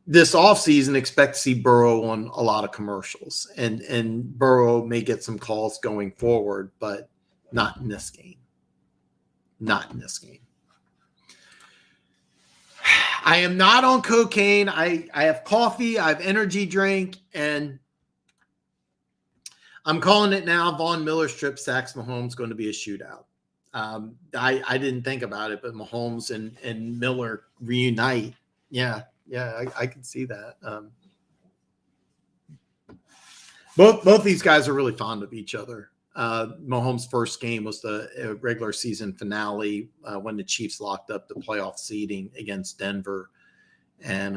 this offseason, expect to see Burrow on a lot of commercials, and Burrow may get some calls going forward, but not in this game. Not in this game. I am not on cocaine. I have coffee. I have energy drink, and I'm calling it now. Von Miller strip sacks Mahomes going to be a shootout. I didn't think about it, but Mahomes and Miller reunite. Yeah, I can see that. Both these guys are really fond of each other. Mahomes' first game was the regular season finale when the Chiefs locked up the playoff seeding against Denver, and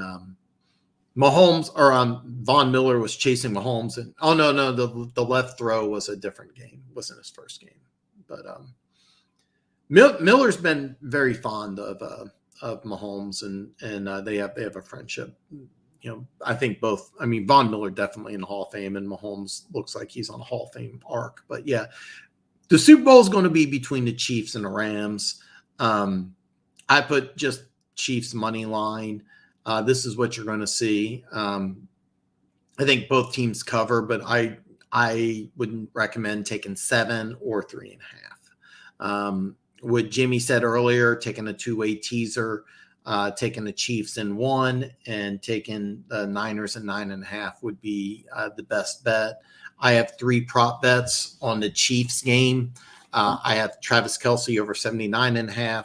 Mahomes or Von Miller was chasing Mahomes, and the left throw was a different game. It wasn't his first game, but Miller's been very fond of Mahomes, and they have a friendship. I think both. I mean, Von Miller definitely in the Hall of Fame, and Mahomes looks like he's on a Hall of Fame arc. But yeah, the Super Bowl is going to be between the Chiefs and the Rams. I put just Chiefs money line. This is what you're going to see. I think both teams cover, but I wouldn't recommend taking 7 or 3.5. What Jimmy said earlier, taking a two-way teaser. Taking the Chiefs in 1 and taking the Niners in 9.5 would be the best bet. I have 3 prop bets on the Chiefs game. I have Travis Kelce over 79.5.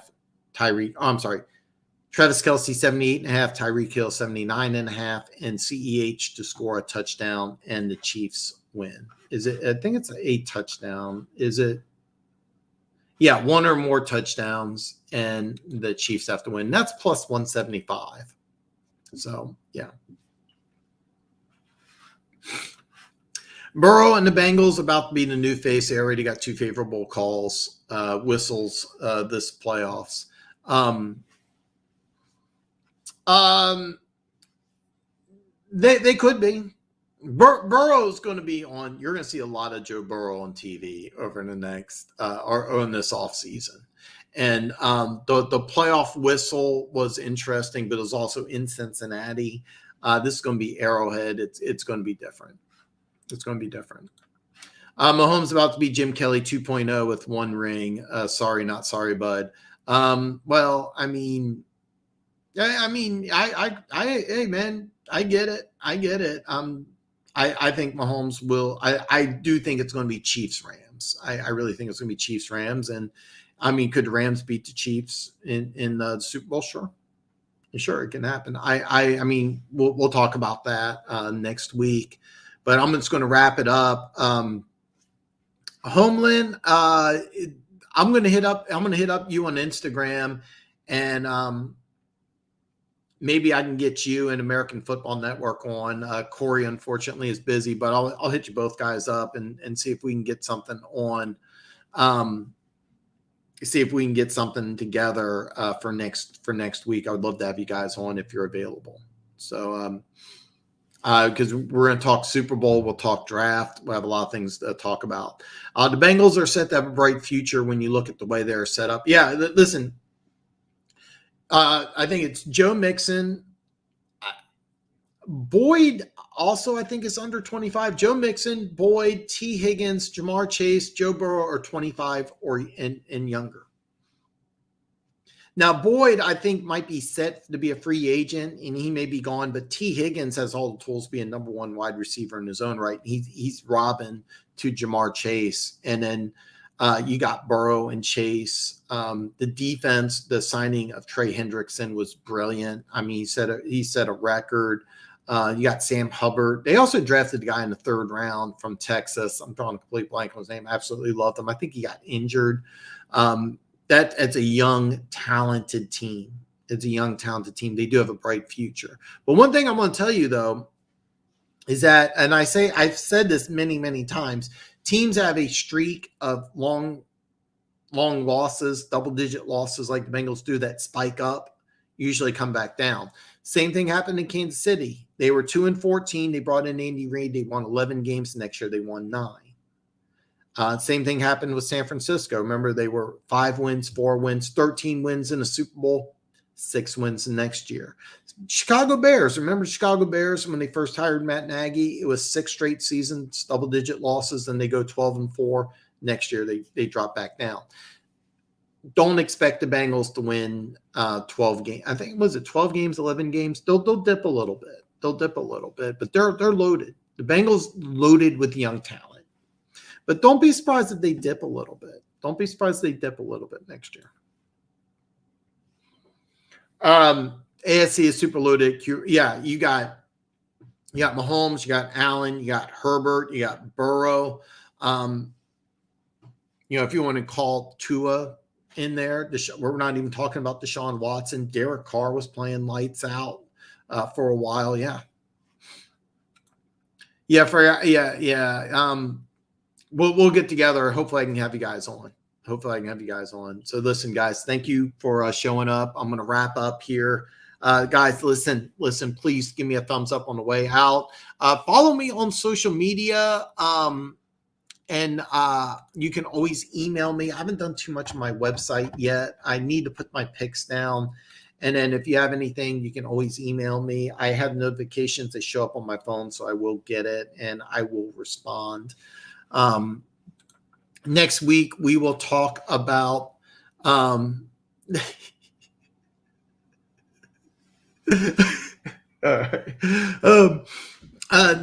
Travis Kelce 78.5. Tyreek Hill 79.5, and CEH to score a touchdown and the Chiefs win. Is it? I think it's a touchdown. Is it? Yeah, 1 or more touchdowns, and the Chiefs have to win. That's plus 175. So, yeah. Burrow and the Bengals about to be the new face. They already got 2 favorable calls, whistles this playoffs. They could be. Burrow's going to be on. You're going to see a lot of Joe Burrow on TV over the next or in this offseason. And the playoff whistle was interesting, but it was also in Cincinnati. This is going to be Arrowhead. It's going to be different. It's going to be different. Mahomes about to be Jim Kelly 2.0 with 1 ring. Sorry, not sorry, bud. Well, I mean, hey man, I get it. I think Mahomes will. I do think it's going to be Chiefs Rams. I really think it's going to be Chiefs Rams. And I mean, could the Rams beat the Chiefs in the Super Bowl? Sure, it can happen. I mean, we'll talk about that next week. But I'm just going to wrap it up. Homeland, I'm going to hit up you on Instagram, and maybe I can get you and American Football Network on. Corey, unfortunately, is busy, but I'll hit you both guys up and see if we can get something on. See if we can get something together for next week. I would love to have you guys on if you're available. So, because we're going to talk Super Bowl, we'll talk draft. We'll have a lot of things to talk about. The Bengals are set to have a bright future when you look at the way they're set up. Yeah, listen. I think it's Joe Mixon. Boyd also, I think, is under 25. Joe Mixon, Boyd, T. Higgins, Jamar Chase, Joe Burrow are 25 and younger. Now, Boyd, I think, might be set to be a free agent, and he may be gone, but T. Higgins has all the tools to be a number 1 wide receiver in his own right. He's Robin to Jamar Chase. And then you got Burrow and Chase. The defense, the signing of Trey Hendrickson was brilliant. I mean, he set a record. You got Sam Hubbard. They also drafted a guy in the 3rd round from Texas. I'm drawing a complete blank on his name. Absolutely loved him. I think he got injured. It's a young, talented team. It's a young, talented team. They do have a bright future. But one thing I want to tell you, though, is that, and I've said this many, many times, teams have a streak of long losses, double-digit losses like the Bengals do that spike up, usually come back down. Same thing happened in Kansas City. They were 2-14. They brought in Andy Reid. They won 11 games. The next year they won 9. Same thing happened with San Francisco. Remember, they were 5 wins, 4 wins, 13 wins in the Super Bowl, 6 wins the next year. Chicago Bears. Remember Chicago Bears when they first hired Matt Nagy? It was 6 straight seasons, double-digit losses. Then they go 12-4. Next year they drop back down. don't expect the Bengals to win 12 games. I think, was it 12 games, 11 games? They'll dip a little bit. They'll dip a little bit, but they're loaded. The Bengals loaded with young talent. But don't be surprised if they dip a little bit. Don't be surprised if they dip a little bit next year. AFC is super loaded. Yeah, you got Mahomes, you got Allen, you got Herbert, you got Burrow. If you want to call Tua in there, we're not even talking about Deshaun Watson. Derek Carr was playing lights out for a while. Yeah. We'll get together. Hopefully I can have you guys on. So listen, guys, thank you for showing up. I'm going to wrap up here. Guys, listen, please give me a thumbs up on the way out. Follow me on social media. And you can always email me. I haven't done too much on my website yet. I need to put my picks down. And then if you have anything, you can always email me. I have notifications that show up on my phone, so I will get it and I will respond. Next week, we will talk about all right.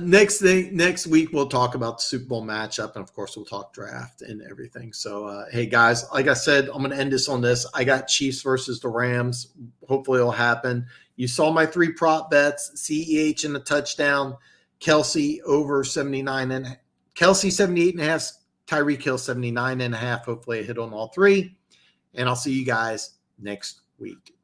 Next week we'll talk about the Super Bowl matchup, and of course we'll talk draft and everything. So hey guys, like I said, I'm going to end this on this. I got Chiefs versus the Rams. Hopefully it'll happen. You saw my 3 prop bets: CEH in the touchdown, Kelsey over 79, and Kelsey 78.5, Tyreek Hill 79.5. Hopefully I hit on all 3, and I'll see you guys next week.